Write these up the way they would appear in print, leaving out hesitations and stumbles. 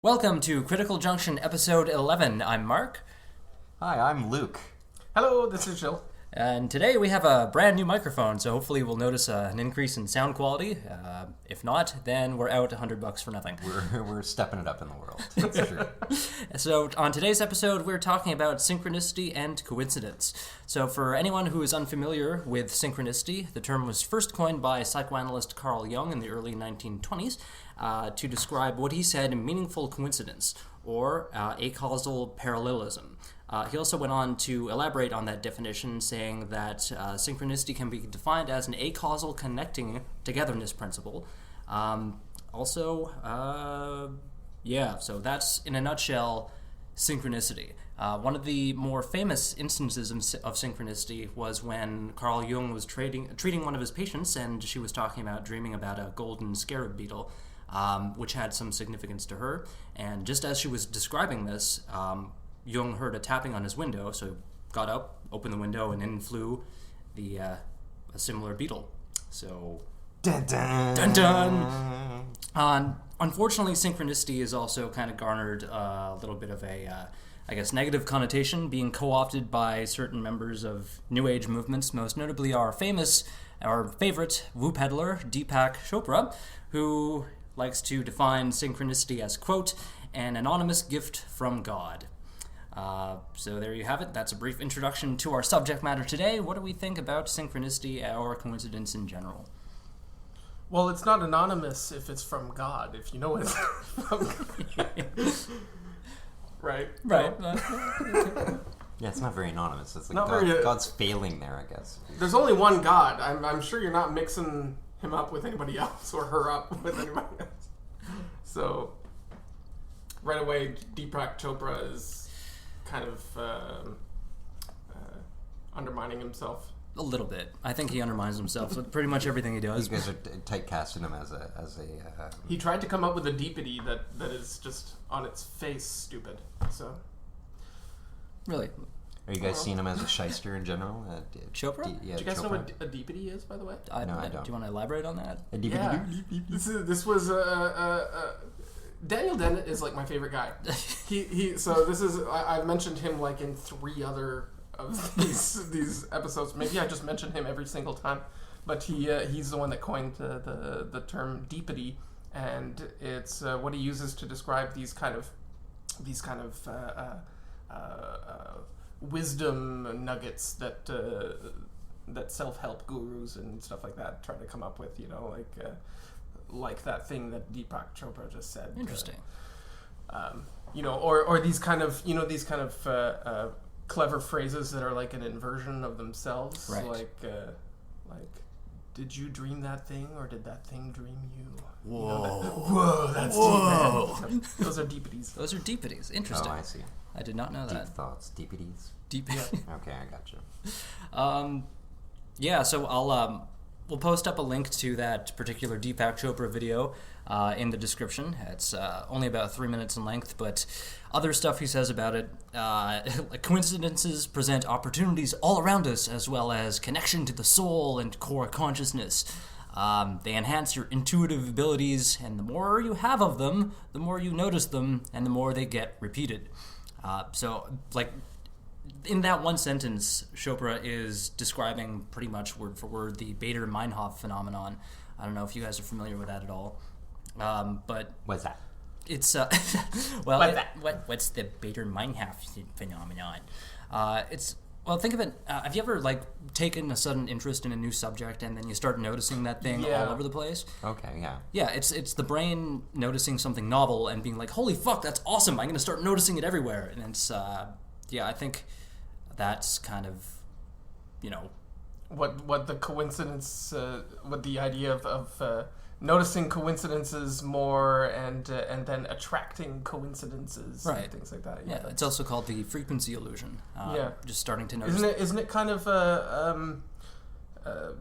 Welcome to Critical Junction episode 11. I'm Mark. Hi, I'm Luke. Hello, this is Jill. And today we have a brand new microphone, so hopefully we'll notice an increase in sound quality. If not, then we're out $100 for nothing. We're stepping it up in the world. It's true. So on today's episode, we're talking about synchronicity and coincidence. So for anyone who is unfamiliar with synchronicity, the term was first coined by psychoanalyst Carl Jung in the early 1920s to describe what he said meaningful coincidence, or acausal parallelism. He also went on to elaborate on that definition, saying that synchronicity can be defined as an acausal connecting togetherness principle. So that's, in a nutshell, synchronicity. One of the more famous instances of synchronicity was when Carl Jung was treating one of his patients, and she was talking about dreaming about a golden scarab beetle, which had some significance to her. And just as she was describing this, Jung heard a tapping on his window, so got up, opened the window, and in flew a similar beetle. So, Dun dun! dun dun! Unfortunately, synchronicity is also kind of garnered a little bit of a, negative connotation, being co-opted by certain members of New Age movements, most notably our favorite woo peddler, Deepak Chopra, who likes to define synchronicity as, quote, an anonymous gift from God. So there you have it. That's a brief introduction to our subject matter today. What do we think about synchronicity or coincidence in general? Well, it's not anonymous if it's from God, if you know it's from God. Right? Right. Yeah, it's not very anonymous. It's like Not very- God's failing there, I guess. There's only one God. I'm sure you're not mixing him up with anybody else or her up with anybody else. So, right away, Deepak Chopra is kind of undermining himself. A little bit. I think he undermines himself with pretty much everything he does. You guys are typecasting him as a. He tried to come up with a deepity that is just on its face stupid. So, Really? Are you guys seeing him as a shyster in general? Chopra? Yeah, do you guys know Chopra. what a deepity is, by the way? No, I don't. Do you want to elaborate on that? Yeah. This was Daniel Dennett is like my favorite guy. So this is I've mentioned him like in 3 other of these episodes. Maybe I just mention him every single time, but he's the one that coined the term deepity, and it's what he uses to describe these kind of wisdom nuggets that self-help gurus and stuff like that try to come up with. Like that thing that Deepak Chopra just said. Interesting. Or these kind of clever phrases that are like an inversion of themselves. Right. Like, did you dream that thing, or did that thing dream you? Whoa. That's deep, man. Those are deepities. Those are deepities. Interesting. Oh, I see. I did not know Deep that. thoughts, deepities. Deep. Okay, I gotcha. So we'll post up a link to that particular Deepak Chopra video in the description. It's only about 3 minutes in length, but other stuff he says about it, coincidences present opportunities all around us, as well as connection to the soul and core consciousness. They enhance your intuitive abilities, and the more you have of them, the more you notice them, and the more they get repeated. In that one sentence, Chopra is describing pretty much word for word the Bader-Meinhof phenomenon. I don't know if you guys are familiar with that at all. But What's that? it's what's the Bader-Meinhof phenomenon? Think of it. Have you ever taken a sudden interest in a new subject and then you start noticing that thing all over the place? Okay, yeah. Yeah, it's the brain noticing something novel and being like, "Holy fuck, that's awesome! I'm gonna start noticing it everywhere." And it's I think that's kind of, what the coincidence, what the idea of noticing coincidences more and then attracting coincidences, Right. and things like that. Yeah, it's also called the frequency illusion. Just starting to notice. Isn't it kind of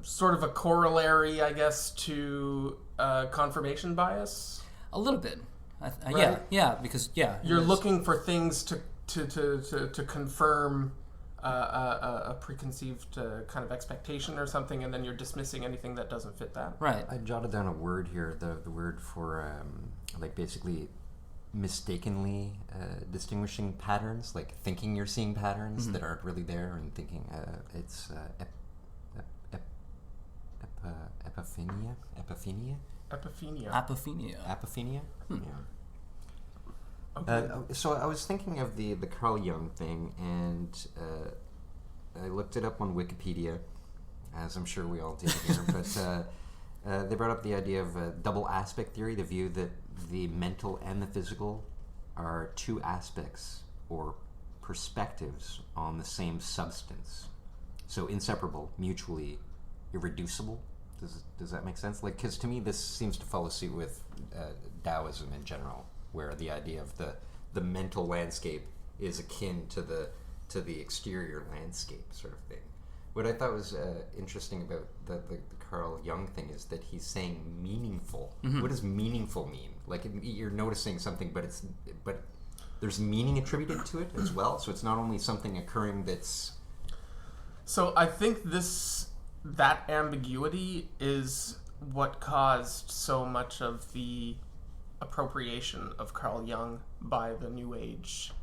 sort of a corollary, I guess, to confirmation bias? A little bit. Right? Because You're looking for things to confirm a preconceived kind of expectation or something, and then you're dismissing anything that doesn't fit that. Right. I jotted down a word here, the word for basically mistakenly distinguishing patterns, like thinking you're seeing patterns that aren't really there, and thinking it's epiphania. Yeah. Okay. So I was thinking of the Carl Jung thing, and I looked it up on Wikipedia, as I'm sure we all did here, but they brought up the idea of a double aspect theory, the view that the mental and the physical are two aspects or perspectives on the same substance. So inseparable, mutually irreducible. Does that make sense? Like, because to me this seems to follow suit with Taoism in general, where the idea of the mental landscape is akin to the exterior landscape sort of thing. What I thought was interesting about the Carl Jung thing is that he's saying meaningful. What does meaningful mean? Like, you're noticing something, but there's meaning attributed to it as well. So it's not only something occurring that's. So I think that ambiguity is what caused so much of the appropriation of Carl Jung by the New Age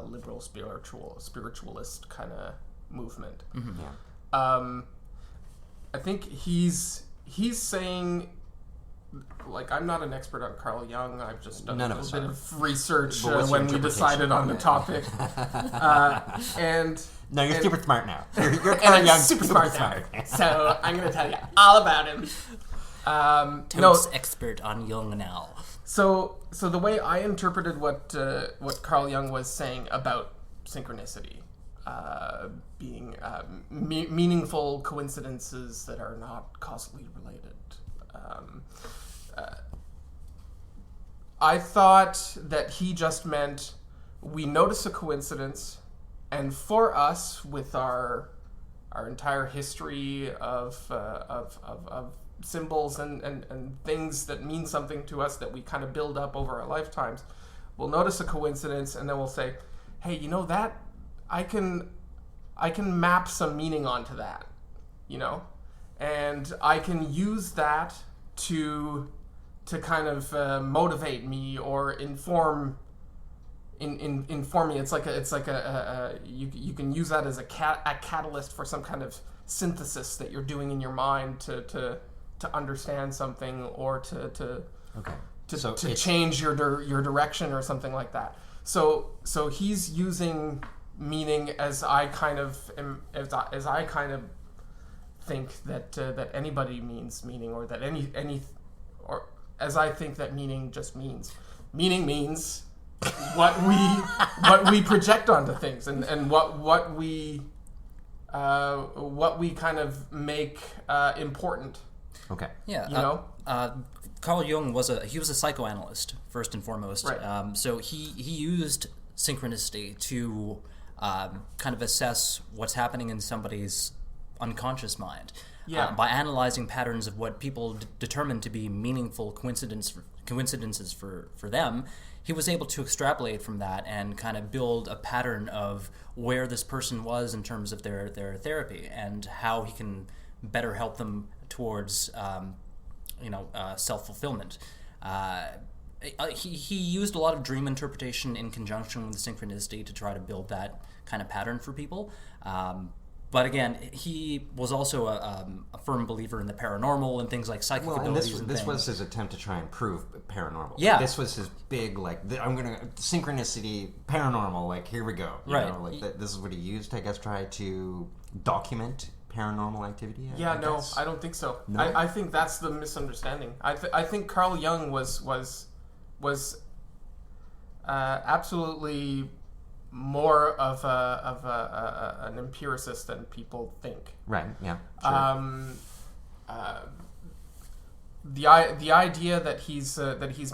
liberal spiritualist kind of movement. Yeah. I think he's saying, like, I'm not an expert on Carl Jung. I've just done a little bit of research when we decided on the topic. And no, you're super smart now. You're Carl Jung, super smart now. So I'm going to tell you all about him. Toad's expert on Jung now. So the way I interpreted what Carl Jung was saying about synchronicity, being meaningful coincidences that are not causally related. I thought that he just meant we notice a coincidence, and for us, with our entire history of symbols and things that mean something to us that we kind of build up over our lifetimes, we'll notice a coincidence, and then we'll say, hey, you know that I can map some meaning onto that, and I can use that to kind of motivate me or inform me. It's like you can use that as a catalyst for some kind of synthesis that you're doing in your mind to understand something, or to change your direction or something like that. So he's using meaning as I kind of think that anybody means meaning, or that or as I think that meaning just means. Meaning means what we project onto things, and what we kind of make important. Okay. Yeah. Carl Jung was a psychoanalyst first and foremost. Right. So he used synchronicity to kind of assess what's happening in somebody's unconscious mind. Yeah. By analyzing patterns of what people determine to be meaningful coincidences for them, he was able to extrapolate from that and kind of build a pattern of where this person was in terms of their therapy, and how he can better help them towards self-fulfillment. He used a lot of dream interpretation in conjunction with synchronicity to try to build that kind of pattern for people. But again, he was also a firm believer in the paranormal and things like psychic abilities. This was his attempt to try and prove paranormal. Yeah. This was his big, synchronicity, paranormal, here we go. This is what he used, I guess, try to document paranormal activity. I don't think so. No? I think that's the misunderstanding. I think Carl Jung was absolutely more of an empiricist than people think. Right. Yeah. Sure. The idea that he's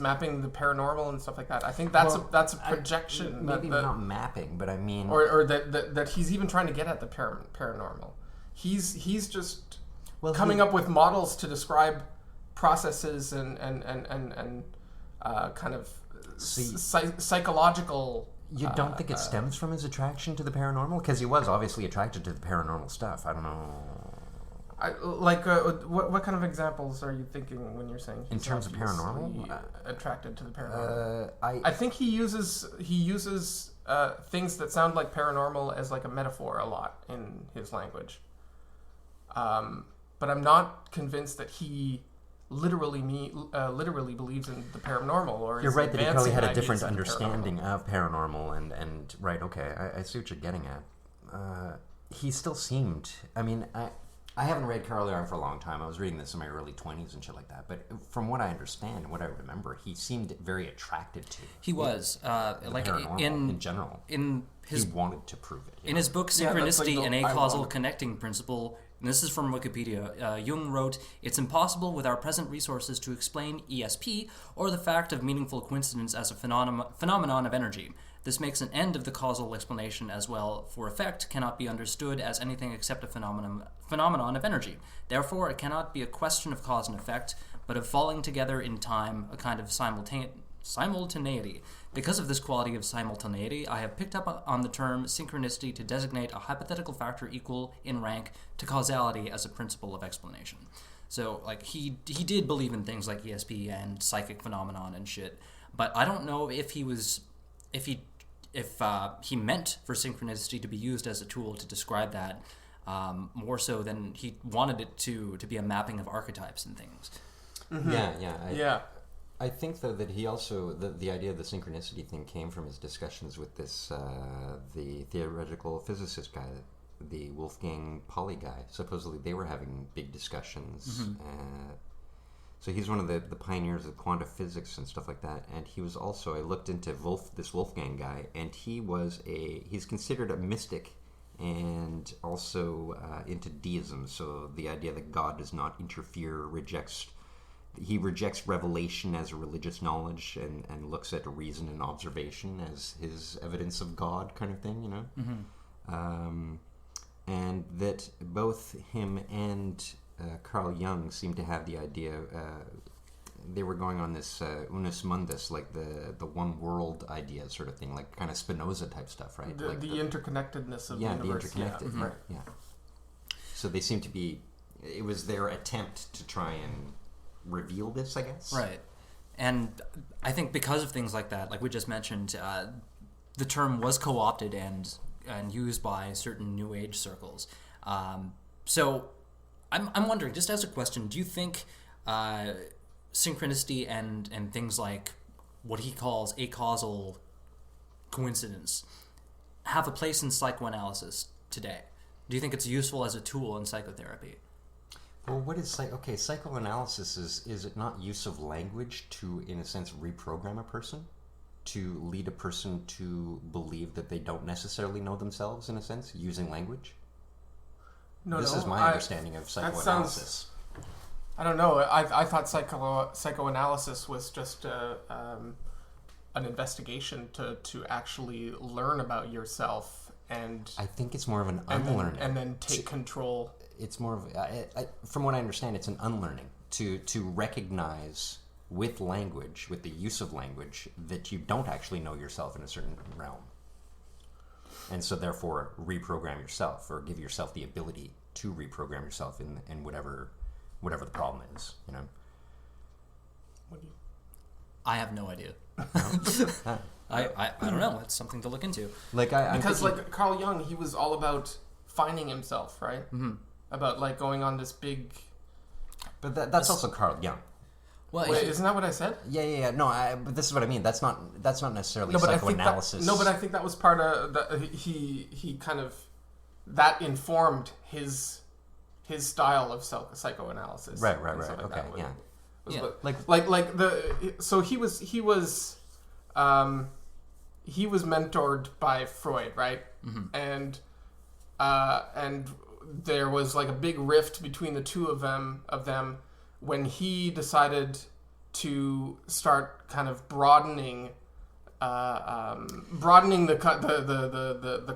mapping the paranormal and stuff like that, I think that's a projection. Maybe not mapping, but I mean, or that he's even trying to get at the paranormal. He's just coming up with models to describe processes and kind of psychological. You don't think it stems from his attraction to the paranormal? Because he was obviously attracted to the paranormal stuff. I don't know. What kind of examples are you thinking when you're saying in terms of paranormal? Attracted to the paranormal? I think he uses things that sound like paranormal as like a metaphor a lot in his language. But I'm not convinced that he literally believes in the paranormal, or you're right that he probably had a ideas different of the understanding of paranormal and right, okay, I see what you're getting at. He still seemed, I mean, I haven't read Carl Jung for a long time. I was reading this in my early 20s and shit like that. But from what I understand and what I remember, he seemed very attracted to. He was like in general. In his, he wanted to prove it. In his book Synchronicity, an acausal connecting principle. And this is from Wikipedia. Jung wrote, "It's impossible with our present resources to explain ESP or the fact of meaningful coincidence as a phenomenon of energy. This makes an end of the causal explanation as well, for effect cannot be understood as anything except a phenomenon of energy. Therefore, it cannot be a question of cause and effect, but of falling together in time, a kind of simultaneity. Because of this quality of simultaneity, I have picked up on the term synchronicity to designate a hypothetical factor equal in rank to causality as a principle of explanation." So, like, he did believe in things like ESP and psychic phenomenon and shit, but I don't know if he meant for synchronicity to be used as a tool to describe that, more so than he wanted it to be a mapping of archetypes and things. Mm-hmm. I think, though, that he also, the idea of the synchronicity thing came from his discussions with this, the theoretical physicist guy, the Wolfgang Pauli guy. Supposedly they were having big discussions. Mm-hmm. So he's one of the pioneers of quantum physics and stuff like that. And he was also, I looked into this Wolfgang guy, and he's considered a mystic and also into deism. So the idea that God does not interfere, he rejects revelation as a religious knowledge and looks at reason and observation as his evidence of God kind of thing, you know? Mm-hmm. And that both him and Carl Jung seemed to have the idea, they were going on this unus mundus, like the one world idea sort of thing, like kind of Spinoza type stuff, right? The interconnectedness of the universe. The interconnected, mm-hmm. right, yeah. So they seem to be, it was their attempt to try and reveal this, I guess. Right. And I think because of things like that, like we just mentioned, the term was co-opted and used by certain New Age circles. So I'm wondering, just as a question, do you think synchronicity and things like what he calls acausal coincidence have a place in psychoanalysis today? Do you think it's useful as a tool in psychotherapy? Well, what is psychoanalysis is it not use of language to, in a sense, reprogram a person? To lead a person to believe that they don't necessarily know themselves, in a sense, using language? This is my understanding of psychoanalysis. I don't know. I thought psychoanalysis was just an investigation to actually learn about yourself, and I think it's more of an unlearning, and then take control. It's more of, from what I understand, it's an unlearning to recognize with language, with the use of language, that you don't actually know yourself in a certain realm. And so therefore reprogram yourself, or give yourself the ability to reprogram yourself in whatever the problem is, you know. I have no idea. I don't know. It's something to look into. Because Carl Jung, he was all about finding himself, right? Mm-hmm. About like going on this big. But that's also Carl Jung. Well, wait, isn't that what I said? Yeah. No, but this is what I mean. That's not necessarily psychoanalysis. But I think that was part of that. He kind of that informed his style of psychoanalysis. Right. Okay, he was mentored by Freud, right? Mm-hmm. And there was like a big rift between the two of them when he decided to start kind of broadening the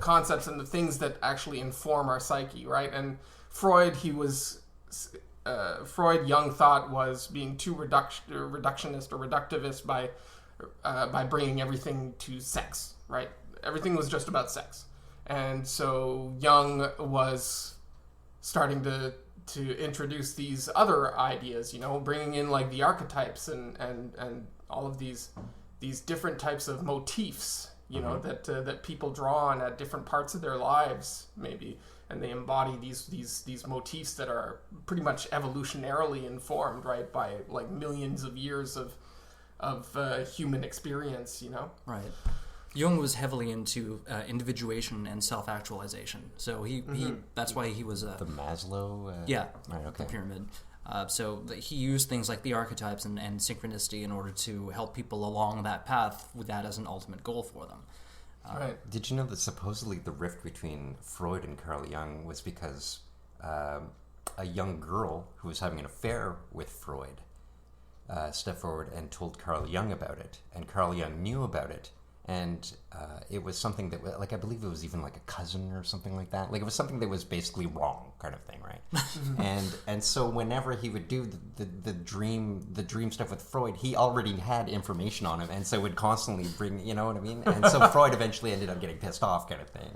concepts and the things that actually inform our psyche, right? And Freud, Jung thought was being too reductionist or reductivist by bringing everything to sex, right? Everything was just about sex. And so Jung was starting to introduce these other ideas, bringing in like the archetypes and all of these different types of motifs, that people draw on at different parts of their lives, maybe, and they embody these motifs that are pretty much evolutionarily informed, right, by like millions of years of human experience, Right. Jung was heavily into individuation and self-actualization, so he that's why he was the Maslow. Right, okay. The pyramid. So he used things like the archetypes and synchronicity in order to help people along that path with that as an ultimate goal for them. Right. Did you know that supposedly the rift between Freud and Carl Jung was because a young girl who was having an affair with Freud stepped forward and told Carl Jung about it, and Carl Jung knew about it, and it was something that, like, I believe it was even like a cousin or something like that. Like, it was something that was basically wrong, kind of thing, right? and so whenever he would do the dream stuff with Freud, he already had information on him, and so would constantly bring, you know what I mean? And so Freud eventually ended up getting pissed off, kind of thing.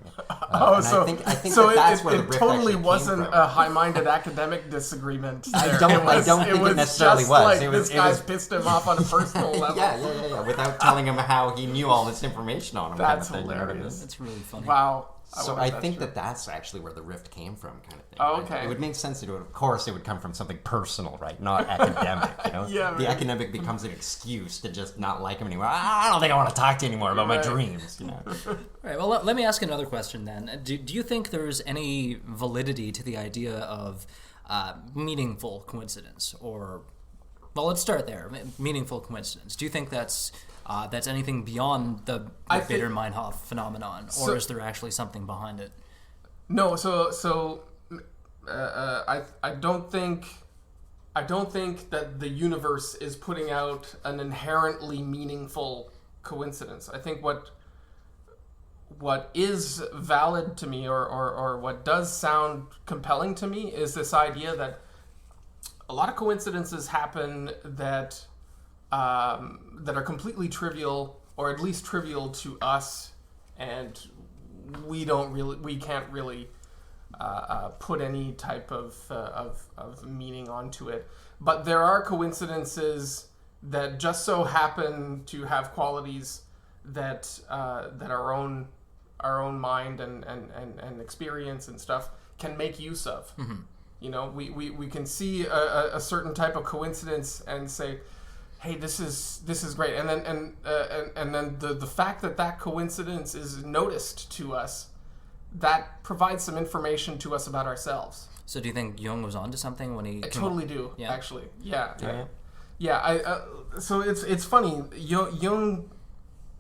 So I think so that's where the it rift totally actually wasn't came from. a high-minded academic disagreement. I don't think it necessarily just was. Like, It was- this it guy's was- pissed him off on a personal level. Yeah. Without telling him how he knew all this information on him. That's kind of thing, you know what I mean? hilarious. That's really funny. Wow. So wonder I if that's think true. that's actually where the rift came from, kind of thing. Oh, right? okay. It would make sense that of course, it would come from something personal, right? Not academic, you know? Yeah, the right. academic becomes an excuse to just not like him anymore. I don't think I want to talk to you anymore about my Right. dreams, you know? All right, well, let me ask another question then. Do you think there's any validity to the idea of meaningful coincidence? Or, well, let's start there. Meaningful coincidence. Do you think that's anything beyond the Bader-Meinhof phenomenon, or is there actually something behind it? No, I don't think that the universe is putting out an inherently meaningful coincidence. I think what is valid to me, or what does sound compelling to me, is this idea that a lot of coincidences happen that are completely trivial, or at least trivial to us, and we can't really put any type of meaning onto it. But there are coincidences that just so happen to have qualities that our own mind and experience and stuff can make use of. Mm-hmm. You know, we can see a certain type of coincidence and say, hey, this is great, and then the fact that coincidence is noticed to us, that provides some information to us about ourselves. So do you think Jung was onto something when he? I totally do, Yeah. actually. Yeah. So it's funny. Jung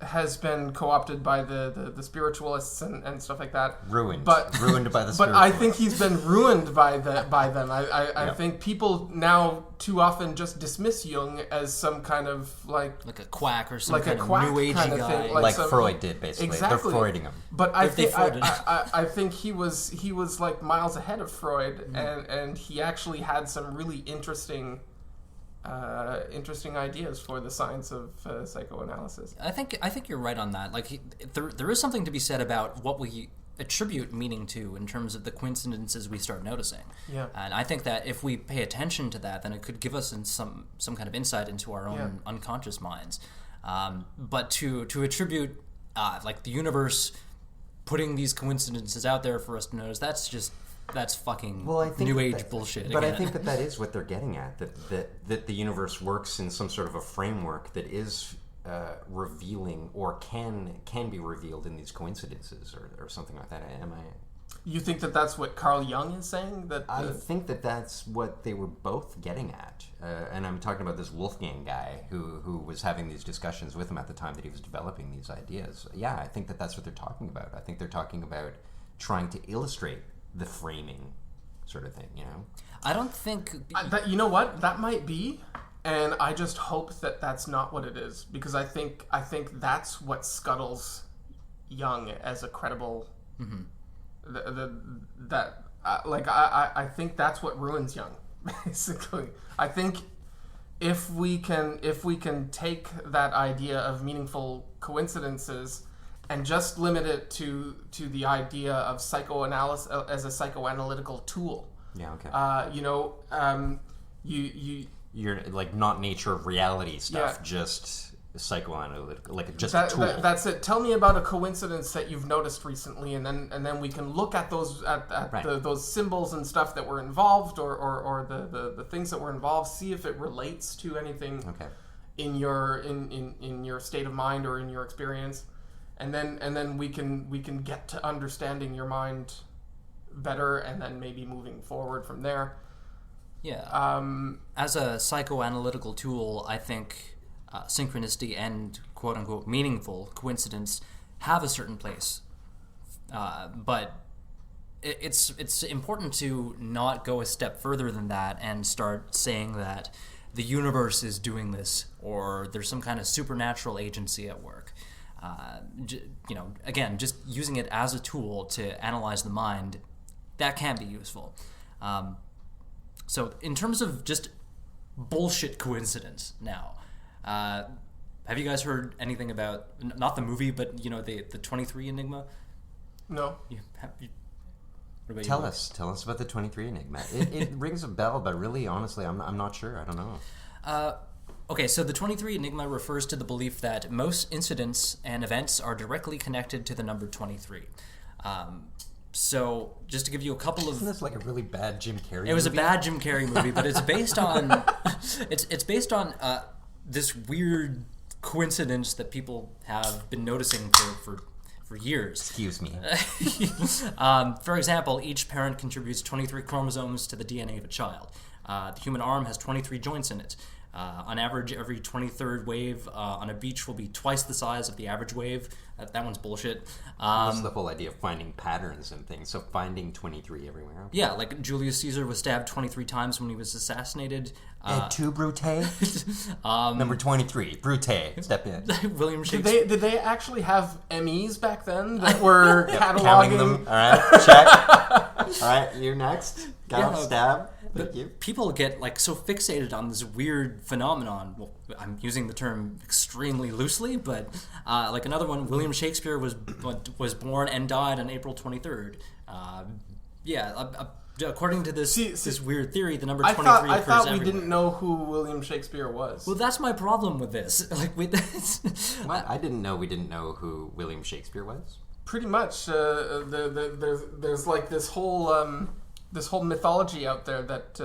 has been co-opted by the spiritualists and stuff like that. Ruined by the spiritualists. But I think he's been ruined by them. I think people now too often just dismiss Jung as some kind of like a quack or some like kind a of quack new agey kind of guy. thing, like some, Freud did, basically. Exactly. They're Freuding him. But I If think he was like miles ahead of Freud, and he actually had some really interesting ideas for the science of psychoanalysis. I think you're right on that. Like there is something to be said about what we attribute meaning to in terms of the coincidences we start noticing. Yeah. And I think that if we pay attention to that, then it could give us some kind of insight into our own unconscious minds. But to attribute like the universe putting these coincidences out there for us to notice, that's fucking new age bullshit. But again. I think that is what they're getting at, that the universe works in some sort of a framework that is revealing, or can be revealed in these coincidences, or something like that. You think that that's what Carl Jung is saying? I think that that's what they were both getting at. And I'm talking about this Wolfgang guy who was having these discussions with him at the time that he was developing these ideas. Yeah, I think that that's what they're talking about. I think they're talking about trying to illustrate the framing sort of thing, you know? I don't think... you know what? That might be, and I just hope that that's not what it is, because I think that's what scuttles Jung as a credible... Mm-hmm. I think that's what ruins Jung, basically. I think if we can take that idea of meaningful coincidences and just limit it to the idea of psychoanalysis as a psychoanalytical tool, Yeah. Okay. You're like not nature of reality stuff, just psychoanalytical, like just a tool. That's it. Tell me about a coincidence that you've noticed recently, and then we can look at those those symbols and stuff that were involved, or the things that were involved. See if it relates to anything in your state of mind or in your experience, and then we can get to understanding your mind better, and then maybe moving forward from there. Yeah. As a psychoanalytical tool, I think synchronicity and quote-unquote meaningful coincidence have a certain place. But it's important to not go a step further than that and start saying that the universe is doing this, or there's some kind of supernatural agency at work. Again, just using it as a tool to analyze the mind, that can be useful. So in terms of just bullshit coincidence now, have you guys heard anything about, not the movie, but the 23 Enigma? No. What about Tell us about the 23 Enigma. It rings a bell, but really, honestly, I'm not sure. I don't know. Okay, so the 23 Enigma refers to the belief that most incidents and events are directly connected to the number 23. So, just to give you a couple of... Isn't this like a really bad Jim Carrey movie? It was a bad Jim Carrey movie, but it's based on... it's based on this weird coincidence that people have been noticing for years. Excuse me. For example, each parent contributes 23 chromosomes to the DNA of a child. The human arm has 23 joints in it. On average, every 23rd wave on a beach will be twice the size of the average wave. That one's bullshit. That's the whole idea of finding patterns and things. So finding 23 everywhere. Yeah, like Julius Caesar was stabbed 23 times when he was assassinated. Et tu, Brute? Number 23, Brute. Step in. William Shakespeare. Did they actually have MEs back then that were cataloging? Counting them. All right, check. All right, you next. Got stab. Thank you. People get so fixated on this weird phenomenon. Well, I'm using the term extremely loosely, but another one, William Shakespeare was born and died on April 23rd. According to this weird theory, the number 23 occurs I thought we everywhere. didn't know who William Shakespeare was. Well, that's my problem with this. What? I didn't know we didn't know who William Shakespeare was. Pretty much. There's this whole mythology out there that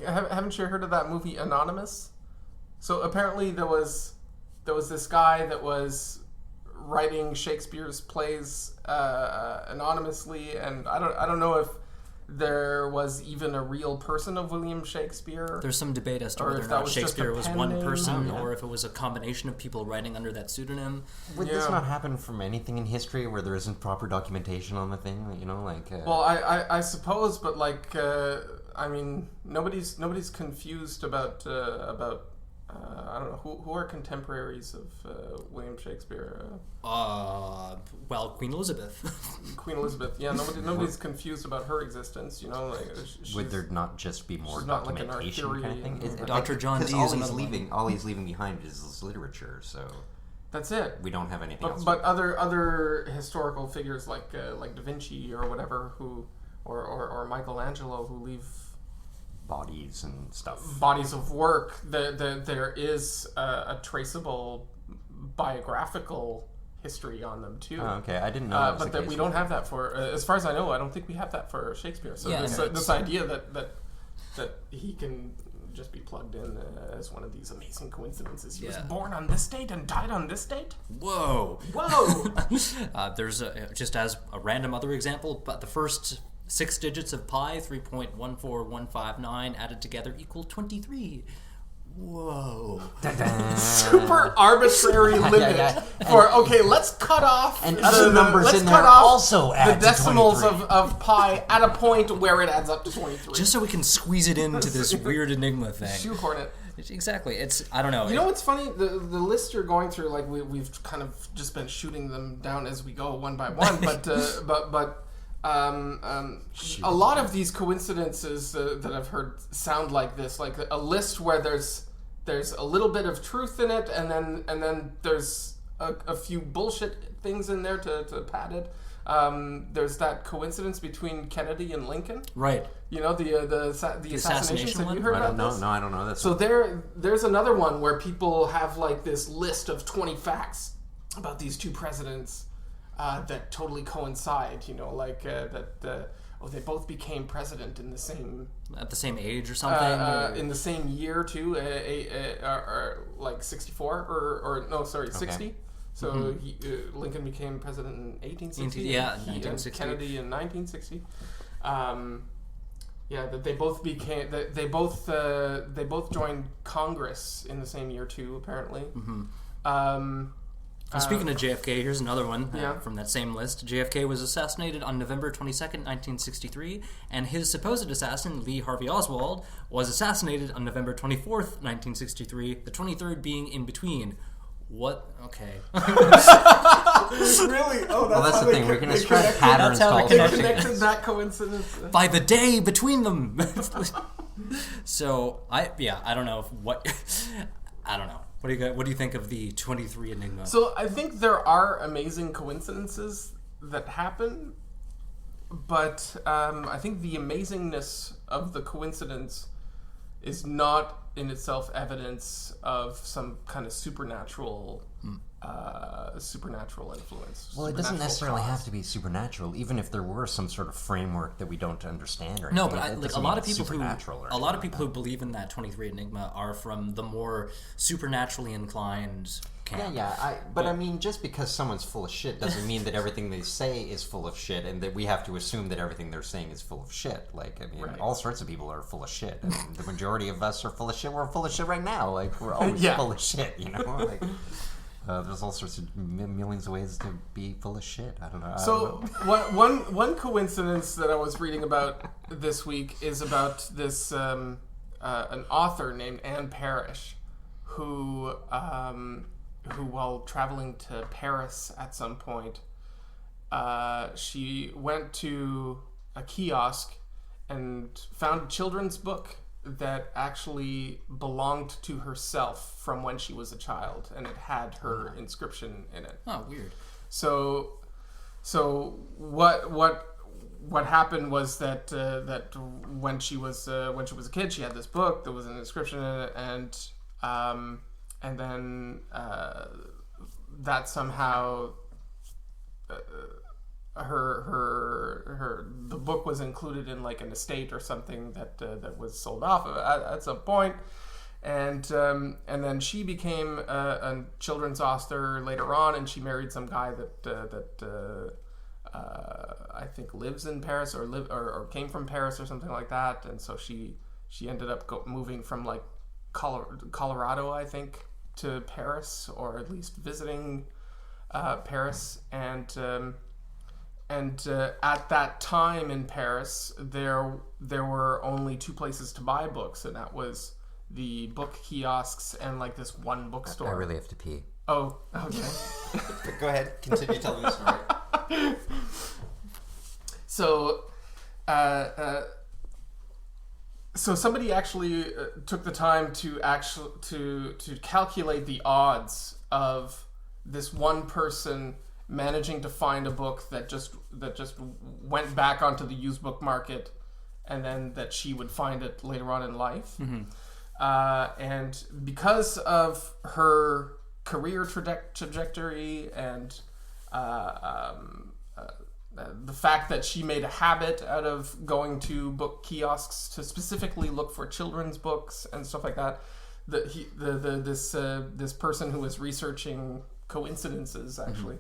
haven't you heard of that movie Anonymous? So apparently there was this guy that was writing Shakespeare's plays anonymously, and I don't know if there was even a real person of William Shakespeare. There's some debate as to whether or not Shakespeare was one person or if it was a combination of people writing under that pseudonym. Would this not happen from anything in history where there isn't proper documentation on the thing? Well, I suppose, but nobody's confused about I don't know who are contemporaries of William Shakespeare. Queen Elizabeth. Queen Elizabeth. Yeah, nobody's confused about her existence. Would there not just be more documentation kind of thing? Dr. John Dee is another one. All he's leaving behind is his literature. So that's it. We don't have anything else. But other historical figures like Da Vinci or whatever or Michelangelo who leave bodies and stuff. Bodies of work. There is a traceable biographical history on them too. Oh, okay, I didn't know. But we don't have that for, as far as I know, I don't think we have that for Shakespeare. So this idea that he can just be plugged in as one of these amazing coincidences. He was born on this date and died on this date. Whoa! There's just as a random other example, but the first 6 digits of pi, 3.14159, added together equal 23. Whoa. Super arbitrary limit for, let's cut off and other numbers in there also add the decimals of pi at a point where it adds up to 23. Just so we can squeeze it into this weird enigma thing. Shoehorn it. Exactly. I don't know. You know what's funny? The list you're going through, we've kind of just been shooting them down as we go one by one, but a lot of these coincidences that I've heard sound like this, like a list where there's a little bit of truth in it, and then there's a few bullshit things in there to pad it. there's that coincidence between Kennedy and Lincoln. Right. You know, the assassinations. Have one? you heard about this? No, I don't know. So there's another one where people have like this list of 20 facts about these two presidents that totally coincide. You know, like they both became president in the same at the same age or something, in the same year too, or like 64 or no, sorry, 60. So Lincoln became president in 1860. Yeah, and 1960. Kennedy in 1960. That they both became they both joined Congress in the same year too, apparently. Speaking of JFK, here's another one Yeah. from that same list. JFK was assassinated on November 22nd, 1963, and his supposed assassin, Lee Harvey Oswald, was assassinated on November 24th, 1963, the 23rd being in between. What? Okay. Really? Oh, Well, that's the thing. We can ascribe patterns That's how to all they sorts of connected things. that coincidence. By the day between them. So, I don't know I don't know. What do you think of the 23 Enigma? So I think there are amazing coincidences that happen, but I think the amazingness of the coincidence is not in itself evidence of some kind of supernatural influence. Well, it doesn't necessarily have to be supernatural, even if there were some sort of framework that we don't understand. Or No, anything. but It a doesn't lot mean of it's people supernatural or a lot of anything people like who believe in that 23 Enigma are from the more supernaturally inclined camp. But I mean, just because someone's full of shit doesn't mean that everything they say is full of shit, and that we have to assume that everything they're saying is full of shit. Like, I mean, Right. all sorts of people are full of shit. I mean, the majority of us are full of shit. We're full of shit right now. Like, we're always Yeah. full of shit, you know? Like, there's all sorts of millions of ways to be full of shit. I don't know. So one coincidence that I was reading about this week is about this an author named Anne Parrish, who while traveling to Paris at some point, she went to a kiosk and found a children's book that actually belonged to herself from when she was a child, and it had her inscription in it. Oh, weird. So what happened was that when she was a kid, she had this book. There was an inscription in it, and then that somehow the book was included in like an estate or something that was sold off at some point. And then she became a children's author later on, and she married some guy that I think lives in Paris or came from Paris or something like that. And so she ended up moving from like Colorado, I think, to Paris, or at least visiting Paris. And at that time in Paris, there were only two places to buy books, and that was the book kiosks and like this one bookstore. I really have to pee. Oh, okay. Go ahead. Continue telling the story. So, so somebody actually took the time to calculate the odds of this one person managing to find a book that just went back onto the used book market, and then that she would find it later on in life. Mm-hmm. And because of her career trajectory and the fact that she made a habit out of going to book kiosks to specifically look for children's books and stuff like that, this person who was researching coincidences actually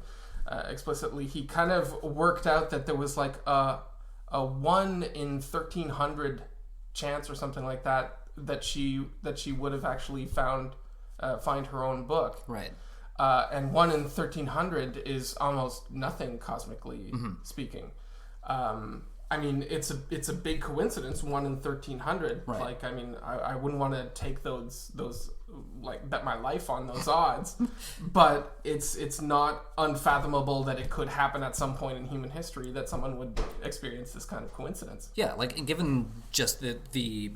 explicitly, he kind of worked out that there was like a 1 in 1,300 chance or something like that she would have actually find her own book. Right. And 1 in 1,300 is almost nothing cosmically speaking. I mean, it's a big coincidence, 1 in 1,300. Right. Like, I mean, I wouldn't want to take those like bet my life on those odds, but it's not unfathomable that it could happen at some point in human history that someone would experience this kind of coincidence. Yeah, like given just the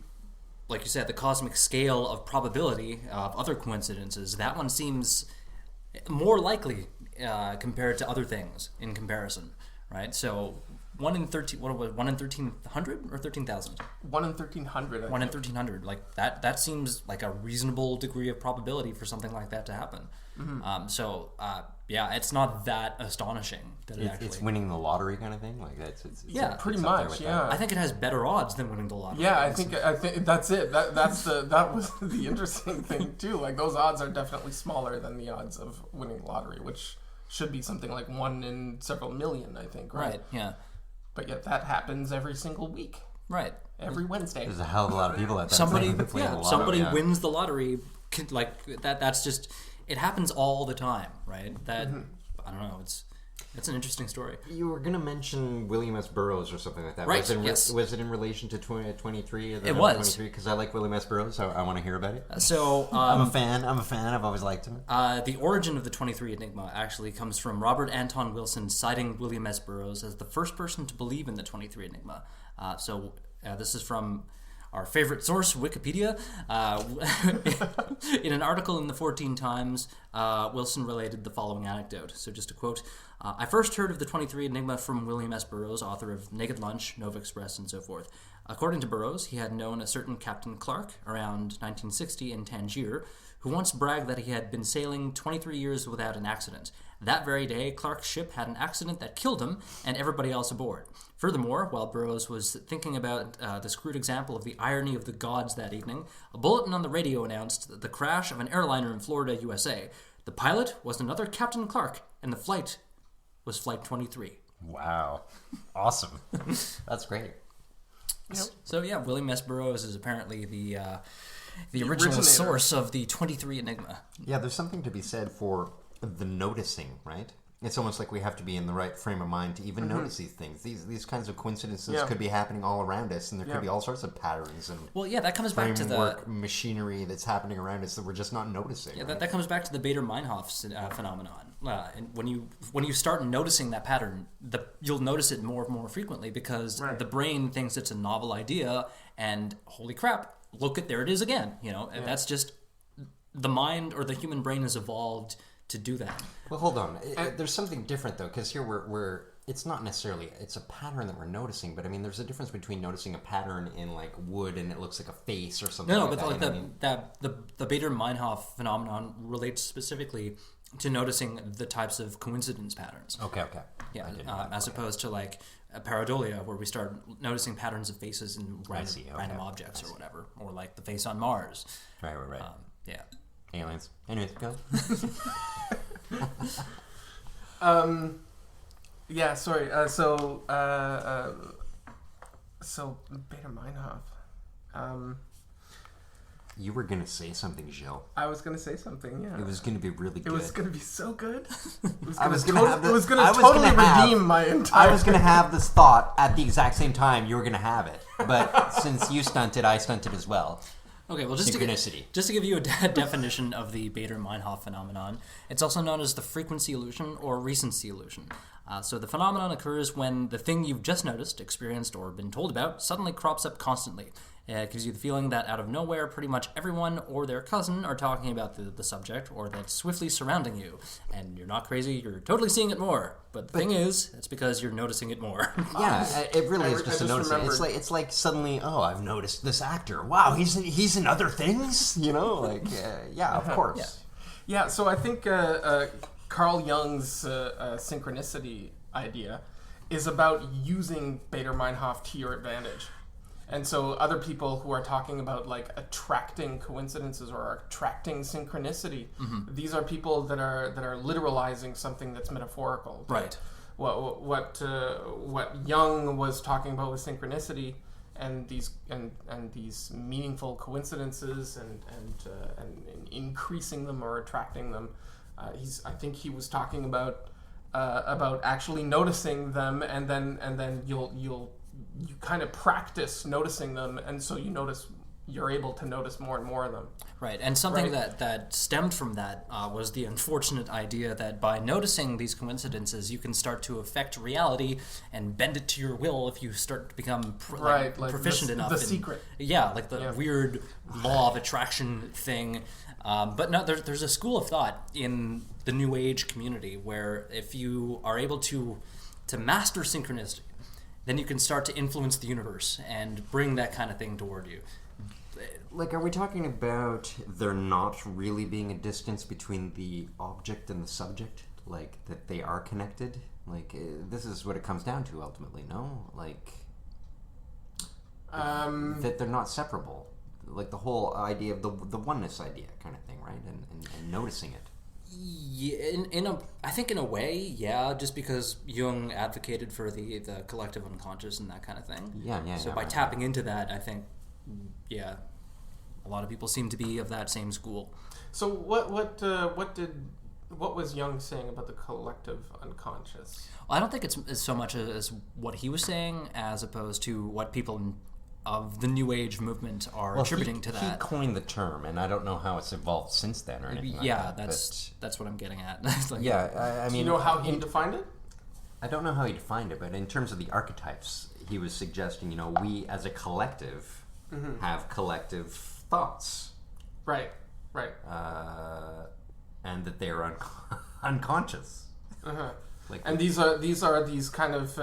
like you said, the cosmic scale of probability of other coincidences, that one seems more likely compared to other things in comparison, right? So 1 in 13, what was 1 in 1,300 or 13,000? 1 in 1,300. 1 in 1,300. Like that seems like a reasonable degree of probability for something like that to happen. Yeah, it's not that astonishing that it's winning the lottery kind of thing. Like it's pretty it's much. Yeah, I think it has better odds than winning the lottery. Yeah, I think that's it. That was the interesting thing too. Like those odds are definitely smaller than the odds of winning the lottery, which should be something like 1 in several million, I think. Right. Yeah. But yet that happens every single week. Right. Every Wednesday. There's a hell of a lot of people at that. Somebody wins the lottery. Like that's just. It happens all the time, right? That I don't know. It's an interesting story. You were going to mention William S. Burroughs or something like that. Right, Was it in relation to 23? It was. Because I like William S. Burroughs, so I want to hear about it. So I'm a fan. I've always liked him. The origin of the 23 Enigma actually comes from Robert Anton Wilson citing William S. Burroughs as the first person to believe in the 23 Enigma. This is from our favorite source, Wikipedia. In an article in the 14 Times, Wilson related the following anecdote. So just to quote, I first heard of the 23 Enigma from William S. Burroughs, author of Naked Lunch, Nova Express, and so forth. According to Burroughs, he had known a certain Captain Clark around 1960 in Tangier, who once bragged that he had been sailing 23 years without an accident. That very day, Clark's ship had an accident that killed him and everybody else aboard. Furthermore, while Burroughs was thinking about this crude example of the irony of the gods that evening, a bulletin on the radio announced the crash of an airliner in Florida, USA. The pilot was another Captain Clark, and the flight was Flight 23. Wow. Awesome. That's great. Yep. So yeah, William S. Burroughs is apparently the original source of the 23 Enigma. Yeah, there's something to be said for the noticing, right? It's almost like we have to be in the right frame of mind to even notice these things. These kinds of coincidences could be happening all around us, and there could be all sorts of patterns and that comes back to the machinery that's happening around us that we're just not noticing. Yeah, right? that comes back to the Bader-Meinhof phenomenon. And when you start noticing that pattern, you'll notice it more and more frequently because the brain thinks it's a novel idea, and holy crap, there it is again. And that's just the mind or the human brain has evolved to do that. Well, hold on. There's something different though, because here we're it's not necessarily it's a pattern that we're noticing, but I mean, there's a difference between noticing a pattern in like wood and it looks like a face or something. No, but the Bader-Meinhof phenomenon relates specifically to noticing the types of coincidence patterns. Okay. Yeah, as opposed to like pareidolia, where we start noticing patterns of faces in random objects or whatever, or like the face on Mars. Right. Yeah. Aliens. Anyways, go. Yeah, sorry. So Bader-Meinhof. You were gonna say something, Gilles. I was gonna say something. Yeah. It was gonna be really good. It was gonna be so good. I was gonna totally redeem my entire. I was gonna have this thought at the exact same time you were gonna have it, but since you stunted, I stunted as well. Okay, well, just to give you a definition of the Bader-Meinhof phenomenon, it's also known as the frequency illusion or recency illusion. So the phenomenon occurs when the thing you've just noticed, experienced, or been told about suddenly crops up constantly. It gives you the feeling that out of nowhere, pretty much everyone or their cousin are talking about the subject, or that's swiftly surrounding you. And you're not crazy, you're totally seeing it more. But the thing is, it's because you're noticing it more. Yeah, it really is just a noticing. It's like suddenly, I've noticed this actor. Wow, he's in other things? Of course. Yeah, so I think Carl Jung's synchronicity idea is about using Bader-Meinhof to your advantage. And so other people who are talking about like attracting coincidences or attracting synchronicity, these are people that are literalizing something that's metaphorical. Right. What Jung was talking about with synchronicity and these meaningful coincidences and increasing them or attracting them. I think he was talking about actually noticing them, and then you kind of practice noticing them, and so you're able to notice more and more of them. Right, and something that stemmed from that was the unfortunate idea that by noticing these coincidences, you can start to affect reality and bend it to your will if you start to become proficient enough. The secret. Yeah, like the weird law of attraction thing. But no, there's a school of thought in the New Age community where if you are able to to master synchronicity, then you can start to influence the universe and bring that kind of thing toward you. Like, are we talking about there not really being a distance between the object and the subject? Like, that they are connected? Like, this is what it comes down to ultimately, no? Like, that they're not separable. Like, the whole idea of the oneness idea kind of thing, right? And noticing it. Yeah, I think in a way, yeah, just because Jung advocated for the collective unconscious and that kind of thing. Yeah. So by tapping into that, I think, yeah, a lot of people seem to be of that same school. So what was Jung saying about the collective unconscious? Well, I don't think it's so much as what he was saying as opposed to what people of the New Age movement are attributing to that. He coined the term, and I don't know how it's evolved since then or anything like that. That's what I'm getting at. Like, yeah, I mean... Do you know how he defined it? I don't know how he defined it, but in terms of the archetypes, he was suggesting, we as a collective have collective thoughts. Right. And that they are unconscious. Like, and these kind of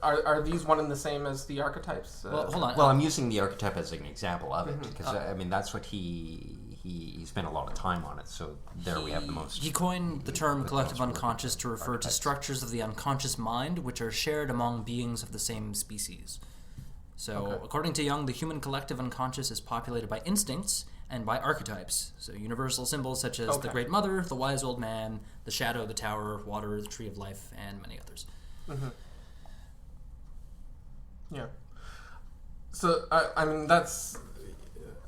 are these one and the same as the archetypes? Well, hold on. Well, I'm using the archetype as an example of it because I mean that's what he spent a lot of time on it. So there we have the most. He coined the term collective unconscious to refer to structures of the unconscious mind which are shared among beings of the same species. So, according to Jung, the human collective unconscious is populated by instincts and by archetypes. So, universal symbols such as the Great Mother, the Wise Old Man, the Shadow, the Tower, Water, the Tree of Life, and many others. Yeah. So, I mean, that's...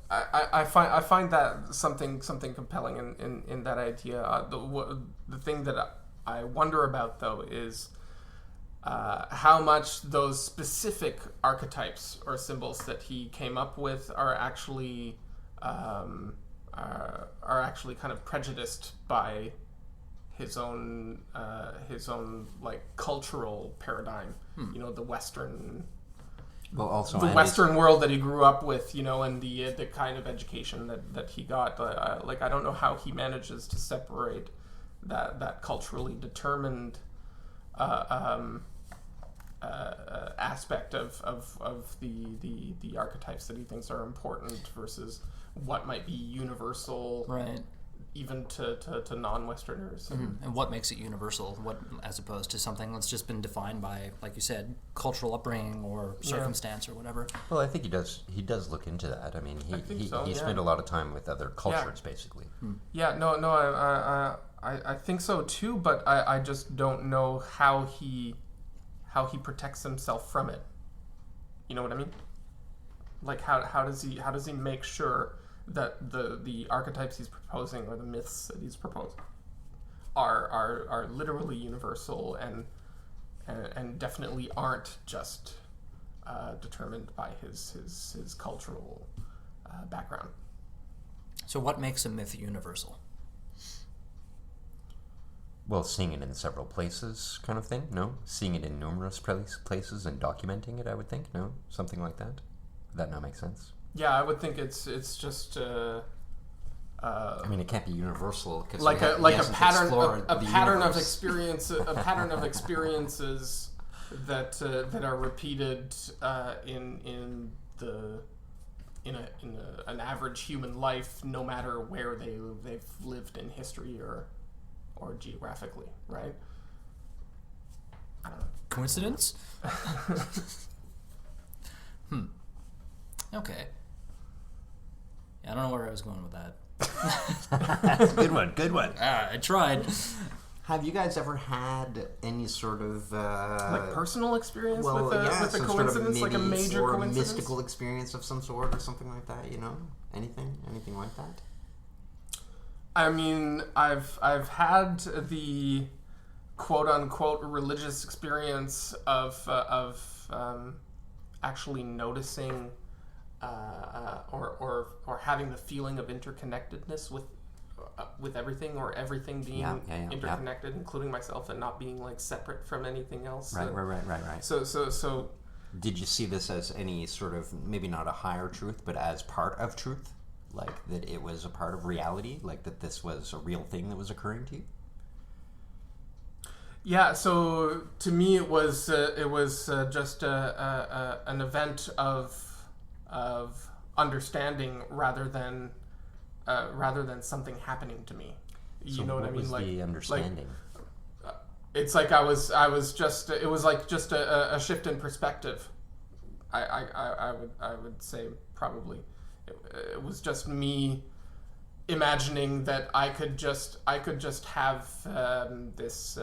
I find that something compelling in that idea. The thing that I wonder about, though, is... how much those specific archetypes or symbols that he came up with are actually kind of prejudiced by his own like cultural paradigm. The Western. Well, also the Western world that he grew up with, and the kind of education that he got. Like, I don't know how he manages to separate that culturally determined aspect of the archetypes that he thinks are important versus what might be universal, right? Even to non-Westerners. And what makes it universal? What, as opposed to something that's just been defined by, like you said, cultural upbringing or circumstance or whatever. Well, I think he does look into that. I mean, he spent a lot of time with other cultures, basically. Yeah, no, I think so too, but I just don't know how he protects himself from it. You know what I mean? Like, how does he make sure that the archetypes he's proposing or the myths that he's proposing are literally universal and definitely aren't just determined by his cultural background. So what makes a myth universal? Well, seeing it in several places kind of thing, no? Seeing it in numerous places and documenting it, I would think, no? Something like that? Would that not make sense? Yeah, I would think it's just I mean, it can't be universal because like a pattern of experiences that are repeated in an average human life, no matter where they've lived in history or geographically, right? I don't know. Coincidence? Okay. Yeah, I don't know where I was going with that. Good one. I tried. Have you guys ever had any sort of like personal experience with a coincidence, sort of like a major or coincidence, mystical experience of some sort, or something like that? Anything like that? I mean, I've had the quote unquote religious experience of actually noticing or having the feeling of interconnectedness with everything, or everything being interconnected, including myself, and not being like separate from anything else. Right. So did you see this as any sort of, maybe not a higher truth, but as part of truth? Like that it was a part of reality? Like that this was a real thing that was occurring to you? Yeah, so to me it was just an event of understanding rather than something happening to me. You know what I mean? Was the understanding? It's like I was just it was like just a shift in perspective. I would say probably it was just me imagining that I could just have this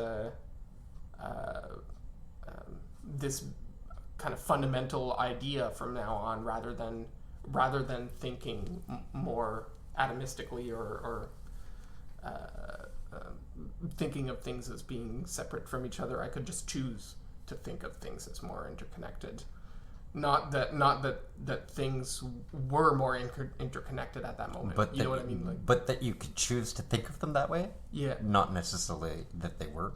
kind of fundamental idea from now on, rather than thinking more atomistically or thinking of things as being separate from each other. I could just choose to think of things as more interconnected. Not that things were more interconnected at that moment. But you know what I mean? Like, but that you could choose to think of them that way? Yeah. Not necessarily that they were?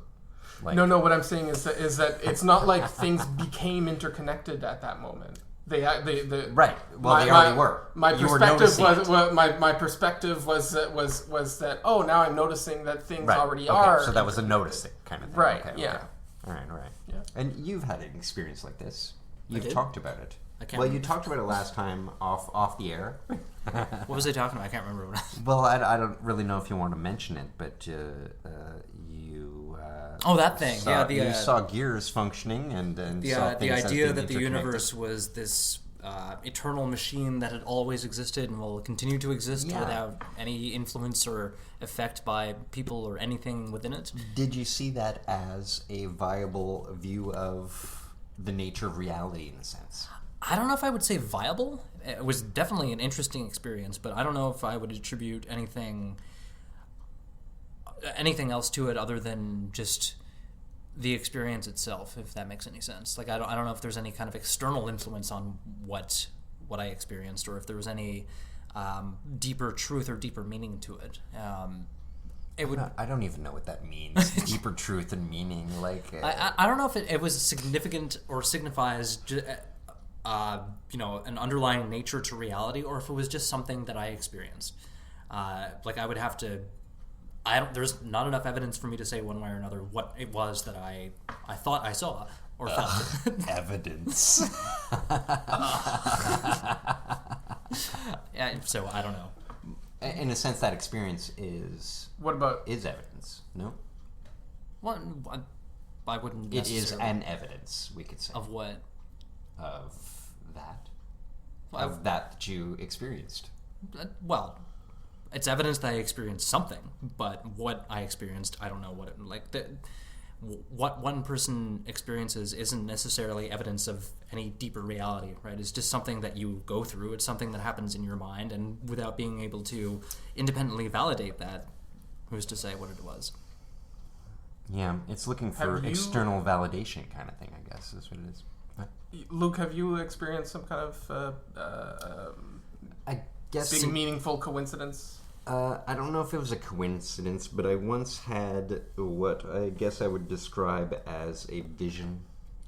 Like... No, what I'm saying is that it's not like things became interconnected at that moment. They right. Well, they already were. My perspective was that now I'm noticing that things already are. So that was a noticing kind of thing. Right. Okay, yeah. Okay. All right. Yeah. And you've had an experience like this. You've talked about it. I can't remember. You talked about it last time off the air. What was I talking about? I can't remember what. Well, I don't really know if you want to mention it, but you. That thing. You saw gears functioning and saw the idea that the interconnected. universe was this eternal machine that had always existed and will continue to exist without any influence or effect by people or anything within it. Did you see that as a viable view of the nature of reality, in a sense? I don't know if I would say viable. It was definitely an interesting experience, but I don't know if I would attribute anything else to it other than just the experience itself, if that makes any sense. Like I don't know if there's any kind of external influence on what I experienced, or if there was any deeper truth or deeper meaning to it. I don't even know what that means. Deeper truth and meaning, like I don't know if it was significant or signifies an underlying nature to reality, or if it was just something that I experienced. I would have to. There's not enough evidence for me to say one way or another what it was that I thought I saw or felt. Evidence. Yeah, so I don't know. In a sense, that experience is... What about... Is evidence, no? Well, I wouldn't necessarily... It is an evidence, we could say. Of what? Of that. Well, of that you experienced. Well... It's evidence that I experienced something, but what I experienced, I don't know what it what one person experiences isn't necessarily evidence of any deeper reality, right? It's just something that you go through. It's something that happens in your mind, and without being able to independently validate that, who's to say what it was? Yeah, it's looking for external validation kind of thing, I guess, is what it is. What? Luke, have you experienced some kind of I guess big meaningful coincidence? I don't know if it was a coincidence, but I once had what I guess I would describe as a vision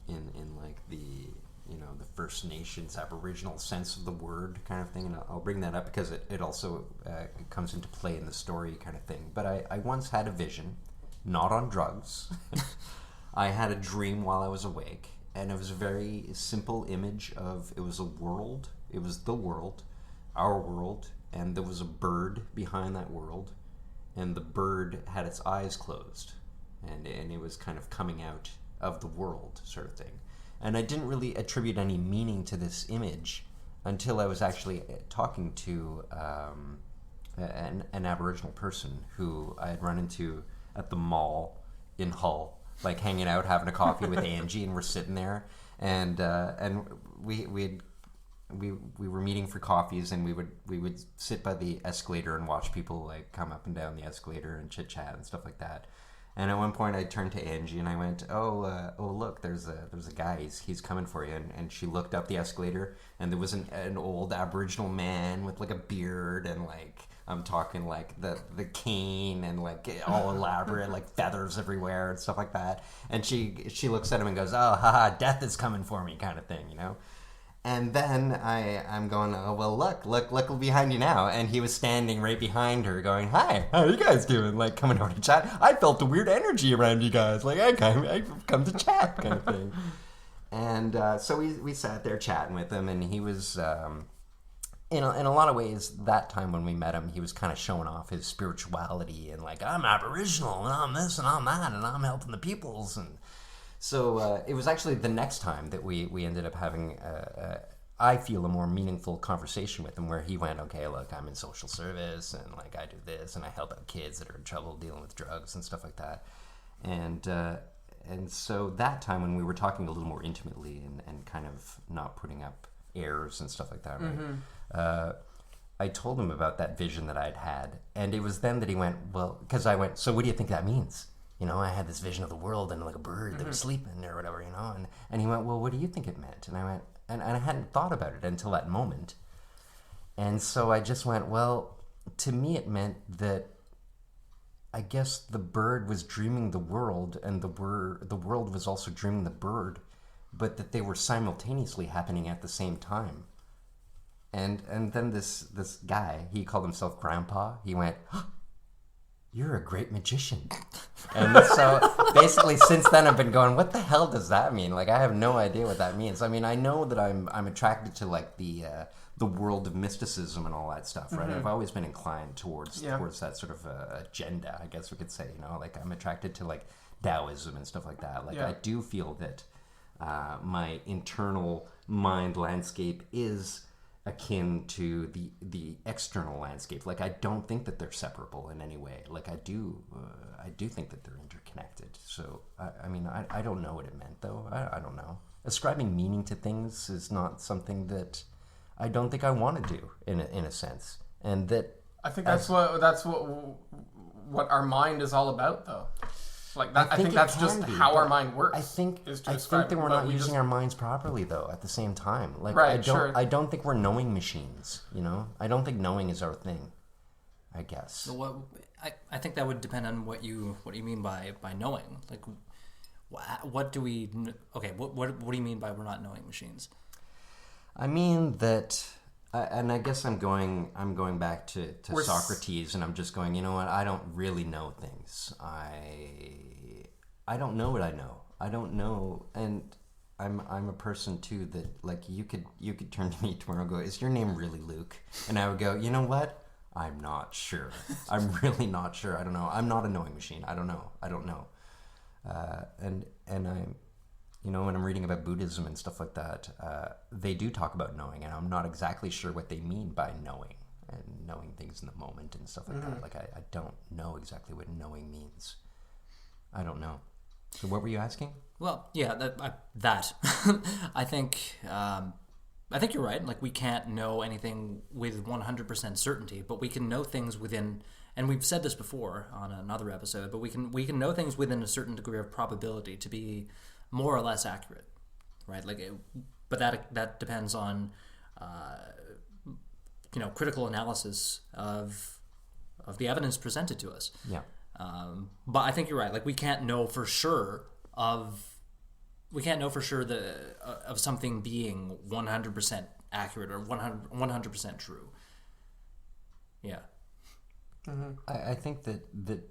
in like the the First Nations Aboriginal sense of the word kind of thing, and I'll bring that up because it also comes into play in the story kind of thing. But I once had a vision, not on drugs. I had a dream while I was awake, and it was a very simple image of it was a world. It was the world, our world. And there was a bird behind that world, and the bird had its eyes closed, and it was kind of coming out of the world, sort of thing. And I didn't really attribute any meaning to this image until I was actually talking to an Aboriginal person who I had run into at the mall in Hull, like hanging out, having a coffee with Angie, and we're sitting there, and we were meeting for coffees, and we would sit by the escalator and watch people like come up and down the escalator and chit chat and stuff like that. And at one point, I turned to Angie and I went, "Oh, look, there's a guy. He's coming for you." And she looked up the escalator, and there was an old Aboriginal man with like a beard and like I'm talking like the cane and like all elaborate, like feathers everywhere and stuff like that. And she looks at him and goes, "Oh, haha, death is coming for me," kind of thing, And then I'm going, oh, well, look behind you now. And he was standing right behind her going, hi, how are you guys doing? Like, coming over to chat. I felt a weird energy around you guys. Like, I've come to chat kind of thing. And so we sat there chatting with him, and he was, in a lot of ways, that time when we met him, he was kind of showing off his spirituality and like, I'm Aboriginal, and I'm this, and I'm that, and I'm helping the peoples, and... So it was actually the next time that we ended up having, I feel, a more meaningful conversation with him where he went, okay, look, I'm in social service and like I do this and I help out kids that are in trouble dealing with drugs and stuff like that. And so that time when we were talking a little more intimately and kind of not putting up airs and stuff like that, right? I told him about that vision that I'd had. And it was then that he went, well, because I went, so what do you think that means? You know, I had this vision of the world and like a bird that was sleeping or whatever, you know, and he went, well, what do you think it meant? And I went, and I hadn't thought about it until that moment. And so I just went, well, to me it meant that I guess the bird was dreaming the world and the world was also dreaming the bird, but that they were simultaneously happening at the same time. And then this guy, he called himself Grandpa, he went, you're a great magician. And so basically since then I've been going, what the hell does that mean? Like, I have no idea what that means. I mean, I know that I'm attracted to like the world of mysticism and all that stuff, right? I've always been inclined towards that sort of agenda, I guess we could say, you know, like I'm attracted to like Taoism and stuff like that. Like I do feel that my internal mind landscape is akin to the external landscape. Like, I don't think that they're separable in any way. Like, I do think that they're interconnected. So, I mean, I don't know what it meant, though. I don't know. Ascribing meaning to things is not something that I don't think I want to do, in a sense. And that... I think that's what our mind is all about, though. Like that, I think that's just how our mind works. I think that we're not using our minds properly, though. At the same time, like right, I don't think we're knowing machines. You know, I don't think knowing is our thing. I guess. So I think that would depend on what you mean by knowing. Like, what do we? Okay, what do you mean by we're not knowing machines? I mean that. And I guess I'm going back to Socrates, and I'm just going, you know what? I don't really know things. I don't know what I know. I don't know, and I'm a person too that, like, you could turn to me tomorrow and go, "Is your name really Luke?" And I would go, "You know what? I'm not sure. I'm really not sure. I don't know. I'm not a knowing machine. I don't know. And I'm." You know, when I'm reading about Buddhism and stuff like that, they do talk about knowing, and I'm not exactly sure what they mean by knowing and knowing things in the moment and stuff like that. Like, I don't know exactly what knowing means. I don't know. So what were you asking? Well, yeah, that. I think you're right. Like, we can't know anything with 100% certainty, but we can know things within, and we've said this before on another episode, but we can know things within a certain degree of probability to be more or less accurate, right? Like, but that depends on, critical analysis of the evidence presented to us. Yeah. But I think you're right. Like, we can't know for sure of something being 100% accurate or 100% true. Yeah. Mm-hmm. I think that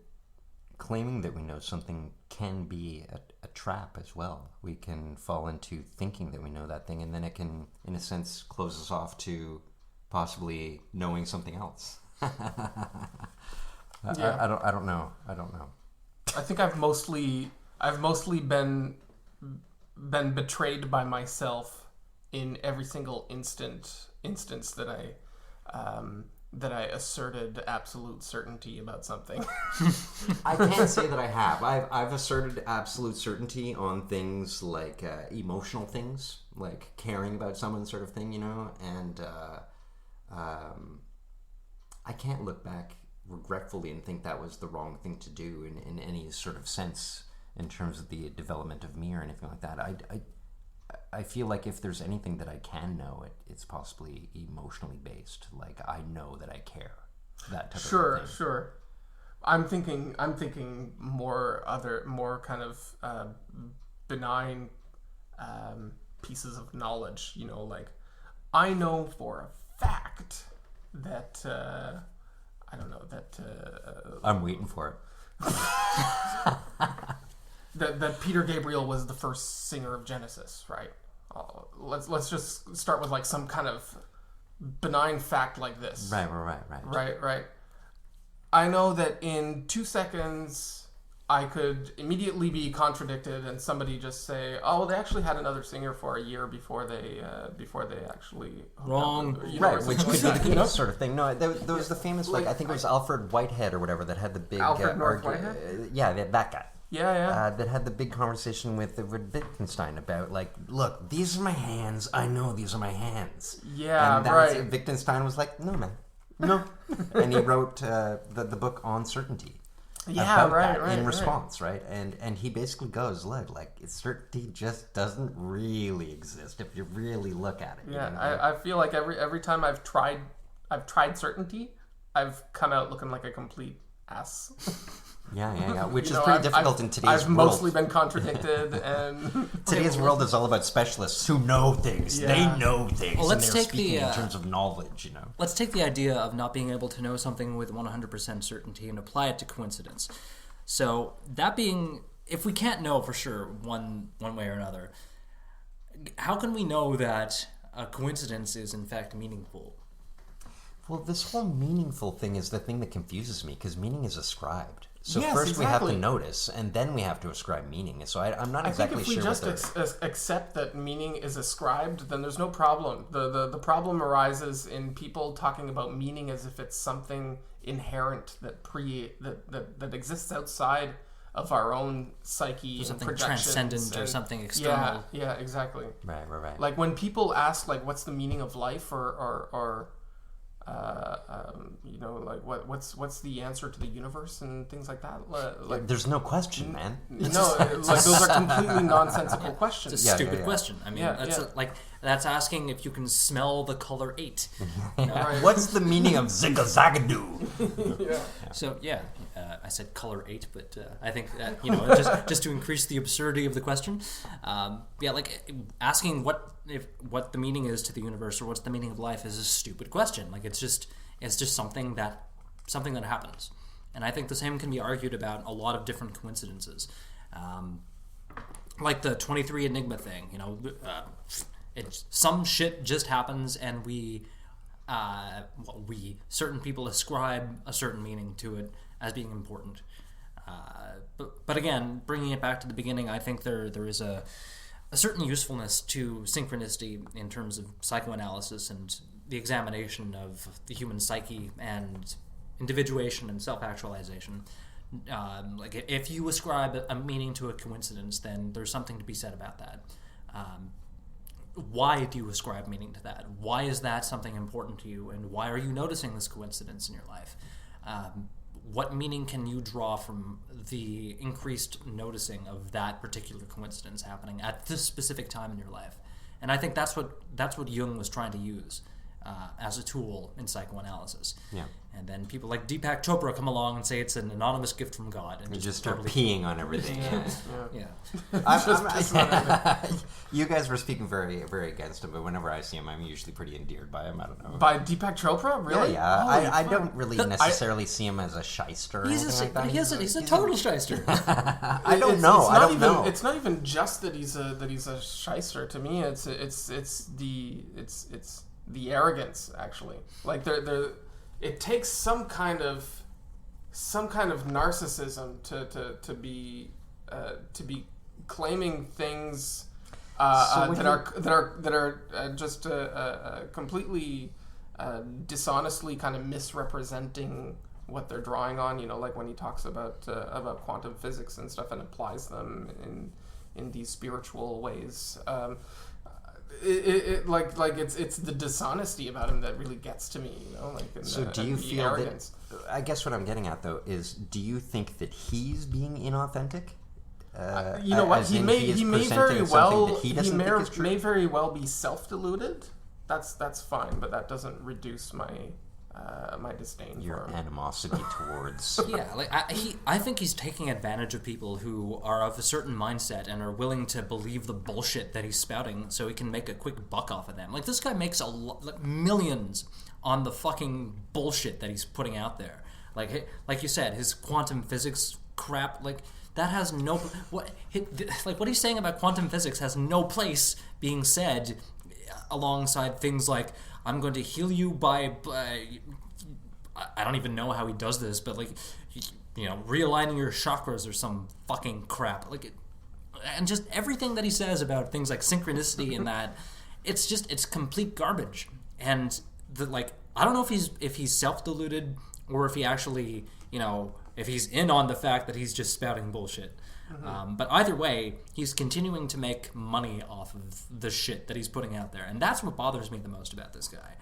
claiming that we know something can be a trap as well. We can fall into thinking that we know that thing, and then it can, in a sense, close us off to possibly knowing something else. I don't know. I think I've mostly been betrayed by myself in every single instance that I asserted absolute certainty about something. I can't say that I have. I've asserted absolute certainty on things like emotional things, like caring about someone, sort of thing, you know. And I can't look back regretfully and think that was the wrong thing to do in any sort of sense in terms of the development of me or anything like that. I feel like if there's anything that I can know, it's possibly emotionally based. Like, I know that I care. That type of thing. Sure. I'm thinking more kind of benign pieces of knowledge. You know, like I know for a fact that I don't know that I'm waiting for it. that Peter Gabriel was the first singer of Genesis, right? Let's just start with like some kind of benign fact like this. Right. I know that in 2 seconds I could immediately be contradicted and somebody just say, "Oh, well, they actually had another singer for a year before they actually hooked wrong." up, you know, Right, or which something could be like the that, case you know? sort of thing. No, there was the famous, like, I think it was Alfred Whitehead or whatever that had the big... Alfred North Whitehead? Yeah, that guy. Yeah. That had the big conversation with Wittgenstein about, like, look, these are my hands. I know these are my hands. Yeah, and right. Wittgenstein was like, no, man. No. And he wrote the book On Certainty. Yeah, about right, that right, in right. response, right? And he basically goes, look, like, certainty just doesn't really exist if you really look at it. Yeah, you know? I feel like every time I've tried certainty, I've come out looking like a complete ass. Yeah. Which You is know, pretty I've- difficult I've- in today's I've world. mostly been contradicted, and Today's world is all about specialists who know things. Yeah. They know things. Well, let's and they're take speaking the, in terms of knowledge, you know. Let's take the idea of not being able to know something with 100% certainty and apply it to coincidence. So that being, if we can't know for sure one way or another, how can we know that a coincidence is in fact meaningful? Well, this whole meaningful thing is the thing that confuses me, because meaning is ascribed. So Yes, first we have exactly. to notice, and then we have to ascribe meaning. So I'm not I think exactly if we sure just what accept that meaning is ascribed, then there's no problem. The problem arises in people talking about meaning as if it's something inherent that exists outside of our own psyche and Something projections transcendent or and- something external. Yeah, exactly. Right. Like when people ask, like, what's the meaning of life, or you know, like what's the answer to the universe and things like that. Like, There's no question, man. no, like those are completely nonsensical questions. It's a stupid question. I mean, Yeah. that's asking if you can smell the color 8. Right. What's the meaning of zigzagadoo? Yeah. So yeah, I said color 8, but I think that, just to increase the absurdity of the question, like asking what the meaning is to the universe or what's the meaning of life is a stupid question. Like it's just something that happens, and I think the same can be argued about a lot of different coincidences, like the 23 Enigma thing. Some shit just happens, and certain people ascribe a certain meaning to it as being important. But again, bringing it back to the beginning, I think there is a certain usefulness to synchronicity in terms of psychoanalysis and the examination of the human psyche and individuation and self-actualization. Like if you ascribe a meaning to a coincidence, then there's something to be said about that. Why do you ascribe meaning to that? Why is that something important to you? And why are you noticing this coincidence in your life? What meaning can you draw from the increased noticing of that particular coincidence happening at this specific time in your life? And I think that's what Jung was trying to use as a tool in psychoanalysis. Yeah. And then people like Deepak Chopra come along and say it's an anonymous gift from God, and You just start totally peeing on everything. yeah. You guys were speaking very, very against him, but whenever I see him, I'm usually pretty endeared by him. I don't know. By Deepak Chopra, really? Yeah. Holy I fuck. don't really necessarily see him as a shyster or anything like that. He's a total shyster. I don't know. I don't know. It's not even just that he's a shyster. To me, it's the arrogance, actually. Like it takes some kind of narcissism to be claiming things that are just completely dishonestly kind of misrepresenting what they're drawing on. Like when he talks about quantum physics and stuff and applies them in these spiritual ways. It's the dishonesty about him that really gets to me, So do you feel arrogance. that? I guess what I'm getting at though is, do you think that he's being inauthentic? You know what? He may very well may may very well be self-deluded. That's fine, but that doesn't reduce my my disdain Your for him. animosity towards. Yeah, like I think he's taking advantage of people who are of a certain mindset and are willing to believe the bullshit that he's spouting, so he can make a quick buck off of them. Like, this guy makes millions on the fucking bullshit that he's putting out there. Like you said, his quantum physics crap, like, that has no what he's saying about quantum physics has no place being said alongside things like, I'm going to heal you by I don't even know how he does this, but like, realigning your chakras or some fucking crap. Like, and just everything that he says about things like synchronicity and that, it's complete garbage. And I don't know if he's self-deluded or if he actually, if he's in on the fact that he's just spouting bullshit. Mm-hmm. But either way, he's continuing to make money off of the shit that he's putting out there. And that's what bothers me the most about this guy.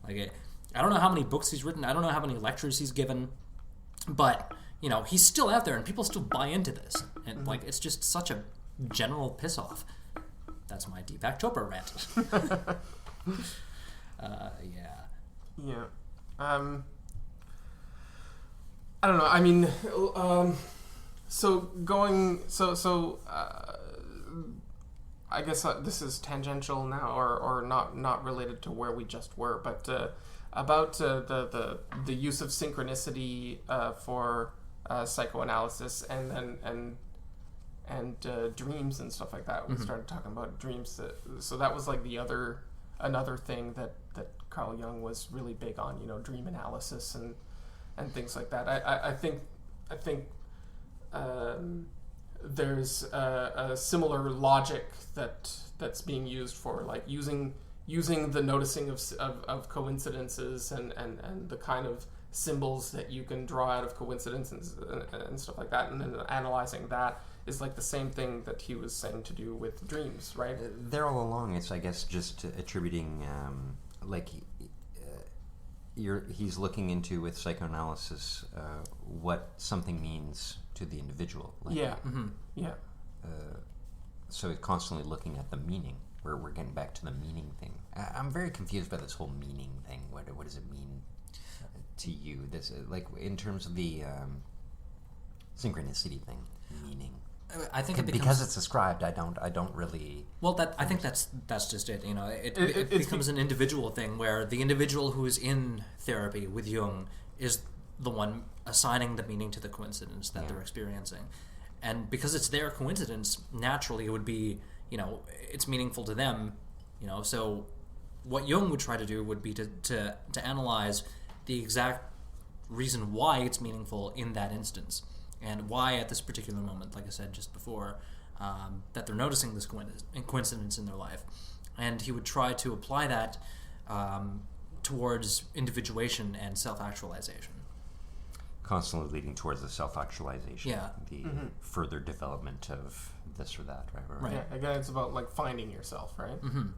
Like, I don't know how many books he's written. I don't know how many lectures he's given. But, he's still out there and people still buy into this. And, it's just such a general piss-off. That's my Deepak Chopra rant. Yeah. Yeah. I don't know. I mean, I guess this is tangential now, or not related to where we just were, but about the use of synchronicity for psychoanalysis and dreams and stuff like that. We started talking about dreams, so that was like another thing that Carl Jung was really big on, dream analysis and things like that. I think there's a similar logic that's being used for, like, using the noticing of coincidences and the kind of symbols that you can draw out of coincidences and stuff like that, and then analyzing that is like the same thing that he was saying to do with dreams, right? There all along, it's, I guess, just attributing, he's looking into, with psychoanalysis, what something means to the individual. Yeah. So he's constantly looking at the meaning. We're getting back to the meaning thing. I'm very confused by this whole meaning thing. What does it mean to you? This, like, in terms of the synchronicity thing, meaning. I think because it's ascribed, I don't really. Well, I think that's just it. It becomes an individual thing where the individual who is in therapy with Jung is the one assigning the meaning to the coincidence that they're experiencing, and because it's their coincidence, naturally it would be, it's meaningful to them, So what Jung would try to do would be to analyze the exact reason why it's meaningful in that instance. And why at this particular moment, like I said just before, that they're noticing this coincidence in their life. And he would try to apply that towards individuation and self-actualization. Constantly leading towards the self-actualization. Yeah. The further development of this or that, right? Yeah, again, it's about, like, finding yourself, right? Mm-hmm.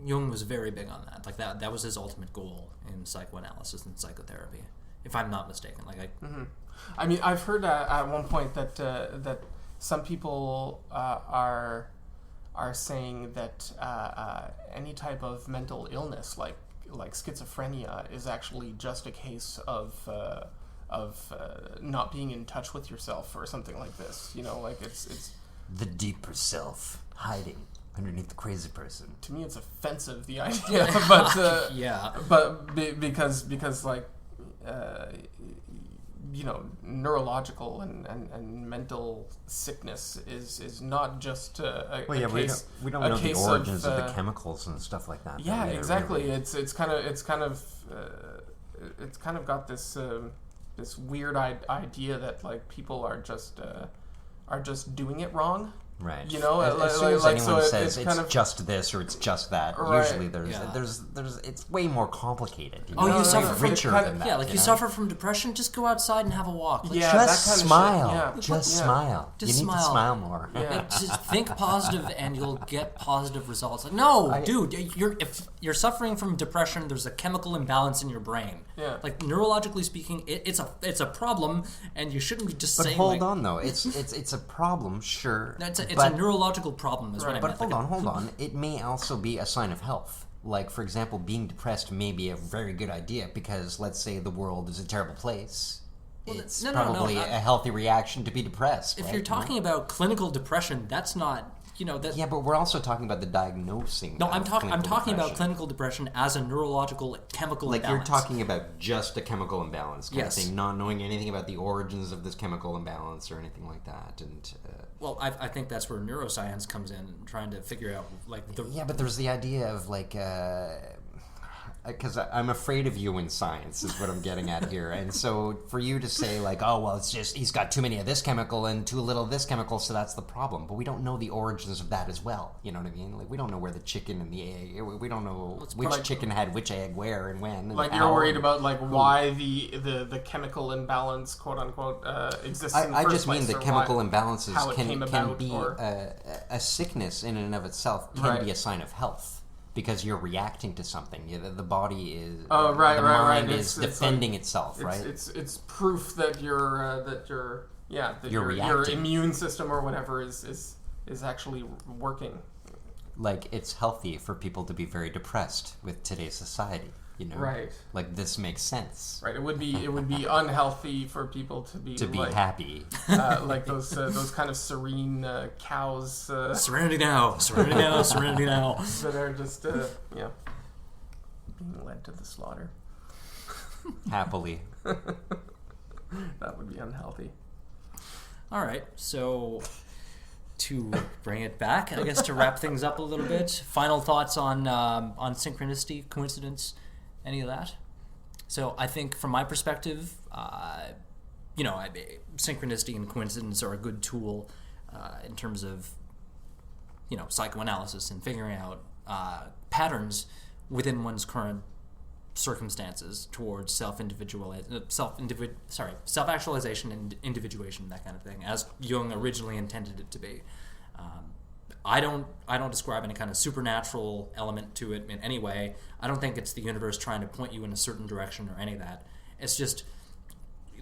Jung was very big on that. Like, that was his ultimate goal in psychoanalysis and psychotherapy, if I'm not mistaken. I mean, I've heard at one point that some people are saying that any type of mental illness, like schizophrenia, is actually just a case of not being in touch with yourself or something like this. It's the deeper self hiding underneath the crazy person. To me, it's offensive, the idea, but yeah, but because like. Neurological and mental sickness is not just a case. We don't know the origins of the chemicals and stuff like that. Yeah, exactly. Really. It's kind of got this weird idea that, like, people are just doing it wrong. Right. As soon as anyone says it's kind just this or it's just that, right. Usually there's it's way more complicated. You suffer from richer than that. Yeah, like, you suffer from depression, just go outside and have a walk. Like, just smile. Yeah. Just smile. Just you smile. need to smile more. Yeah. Just think positive and you'll get positive results. Like, no, dude, if you're suffering from depression, there's a chemical imbalance in your brain. Yeah. Like, neurologically speaking, it's a problem, and you shouldn't be just saying. But hold on, though, it's a problem, sure. It's a neurological problem, is what I meant. But hold on. It may also be a sign of health. like, for example, being depressed may be a very good idea because, let's say, the world is a terrible place. Well, It's no, probably not- a healthy reaction to be depressed. If right? you're talking about clinical depression, that's not, that... Yeah, but we're also talking about the diagnosing. No, of I'm talking about depression. clinical depression as a neurological chemical Like imbalance. you're talking about just a chemical imbalance kind Yes. of thing, not knowing anything about the origins of this chemical imbalance or anything like that. And Well, I think that's where neuroscience comes in, trying to figure out like the... yeah, but there's the idea of like because I'm afraid of you in science is what I'm getting at here. And so for you to say like, oh well, it's just he's got too many of this chemical and too little of this chemical, so that's the problem. But we don't know the origins of that as well. You know what I mean? Like we don't know where the chicken and the egg. We don't know which chicken had which egg where and when. And Like how you're worried and about like who. why the chemical imbalance, quote unquote, exists in the I first just mean place, the or chemical how imbalances it can came can about, be or- a sickness in and of itself can Right. be a sign of health because you're reacting to something. The body is Oh, right, the right, right. mind is It's defending like- itself, right? It's proof that your You're your reacting. immune system or whatever is actually working. Like it's healthy for people to be very depressed with today's society. You know, Right. Like this makes sense. Right. It would be unhealthy for people to be like, Happy. like those kind of serene cows Serenity now, serenity now, serenity now. that are just being led to the slaughter. Happily. That would be unhealthy. All right, so to bring it back, I guess to wrap things up a little bit, final thoughts on synchronicity, coincidence, any of that? So I think from my perspective, synchronicity and coincidence are a good tool in terms of, psychoanalysis and figuring out patterns within one's current circumstances towards self-actualization and individuation, that kind of thing, as Jung originally intended it to be. I don't describe any kind of supernatural element to it in any way. I don't think it's the universe trying to point you in a certain direction or any of that. It's just,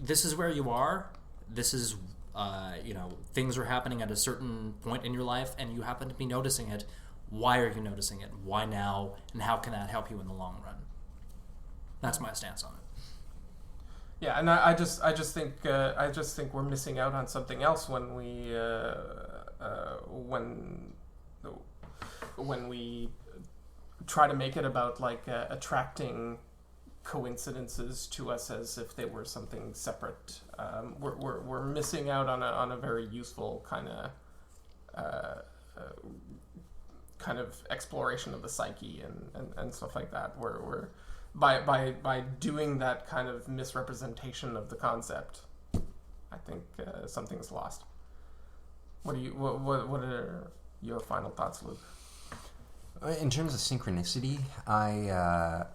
this is where you are. This is, things are happening at a certain point in your life, and you happen to be noticing it. Why are you noticing it? Why now? And how can that help you in the long run? That's my stance on it. Yeah, and I just think we're missing out on something else when we try to make it about like attracting coincidences to us as if they were something separate. We're missing out on a very useful kind of exploration of the psyche and stuff like that. We're by doing that kind of misrepresentation of the concept, I think something's lost. What are your final thoughts, Luke? In terms of synchronicity, I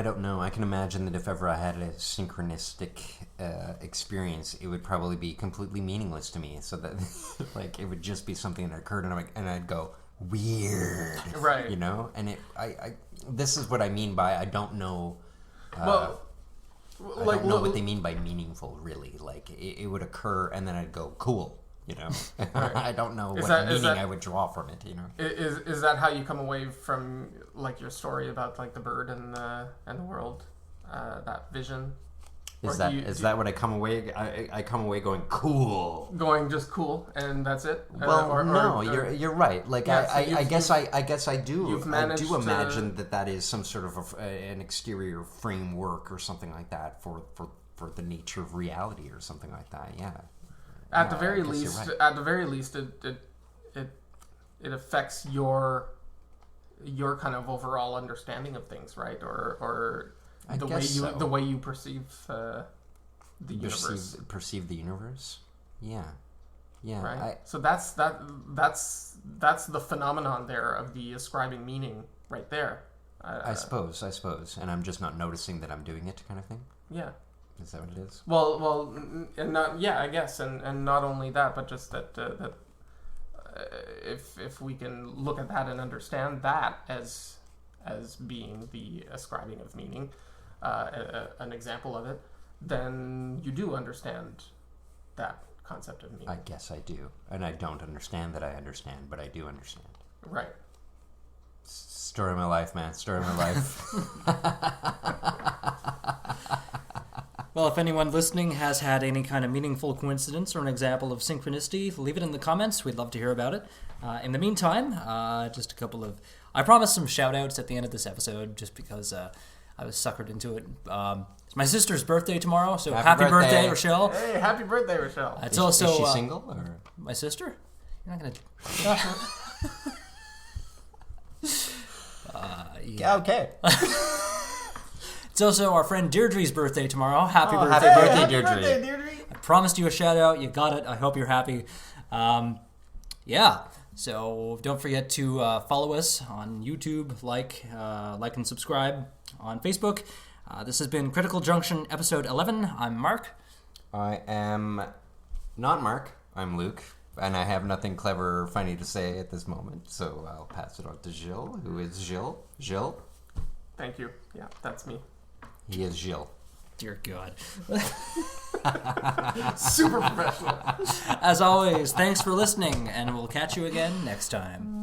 don't know. I can imagine that if ever I had a synchronistic experience, it would probably be completely meaningless to me. So that, like, it would just be something that occurred, and I'd go weird, Right? You know. And this is what I mean by I don't know. I don't know what they mean by meaningful. Really, like it would occur, and then I'd go cool. You know, Right. I don't know what meaning I would draw from it. You know, is that how you come away from like your story about like the bird and the world, that vision? is that what I come away? I come away going cool. Going just cool, and that's it. Well, you're right. Like Yeah, so I guess I do. you've I managed do to- imagine that is some sort of an exterior framework or something like that for the nature of reality or something like that. Yeah. At the I very guess you're least, right. it affects your kind of overall understanding of things, right? Or I the guess so. the way you perceive the universe, Perceive the universe. Yeah. Yeah. right? So that's the phenomenon there of the ascribing meaning right there. I suppose, and I'm just not noticing that I'm doing it, kind of thing. Yeah. Is that what it is? Well, and not I guess, and not only that, but just that if we can look at that and understand that as being the ascribing of meaning, an example of it, then you do understand that concept of meaning. I guess I do, and I don't understand that I understand, but I do understand. Right. Story of my life, man. Story of my life. Well, if anyone listening has had any kind of meaningful coincidence or an example of synchronicity, leave it in the comments. We'd love to hear about it. In the meantime, just a couple of... I promised some shout-outs at the end of this episode just because I was suckered into it. It's my sister's birthday tomorrow, so happy birthday, Rochelle. Hey, happy birthday, Rochelle. It's Is also... she single? Or? My sister? You're not going to... Yeah, okay. It's also our friend Deirdre's birthday tomorrow. Happy birthday, happy Deirdre. birthday, Happy Deirdre. birthday, Deirdre. I promised you a shout out. You got it. I hope you're happy. Yeah. So don't forget to follow us on YouTube, like and subscribe on Facebook. This has been Critical Junction episode 11. I'm Mark. I am not Mark. I'm Luke. And I have nothing clever or funny to say at this moment. So I'll pass it on to Gilles, who is Gilles. Gilles? Thank you. Yeah, that's me. He is Gilles. Dear God. Super professional. As always, thanks for listening, and we'll catch you again next time.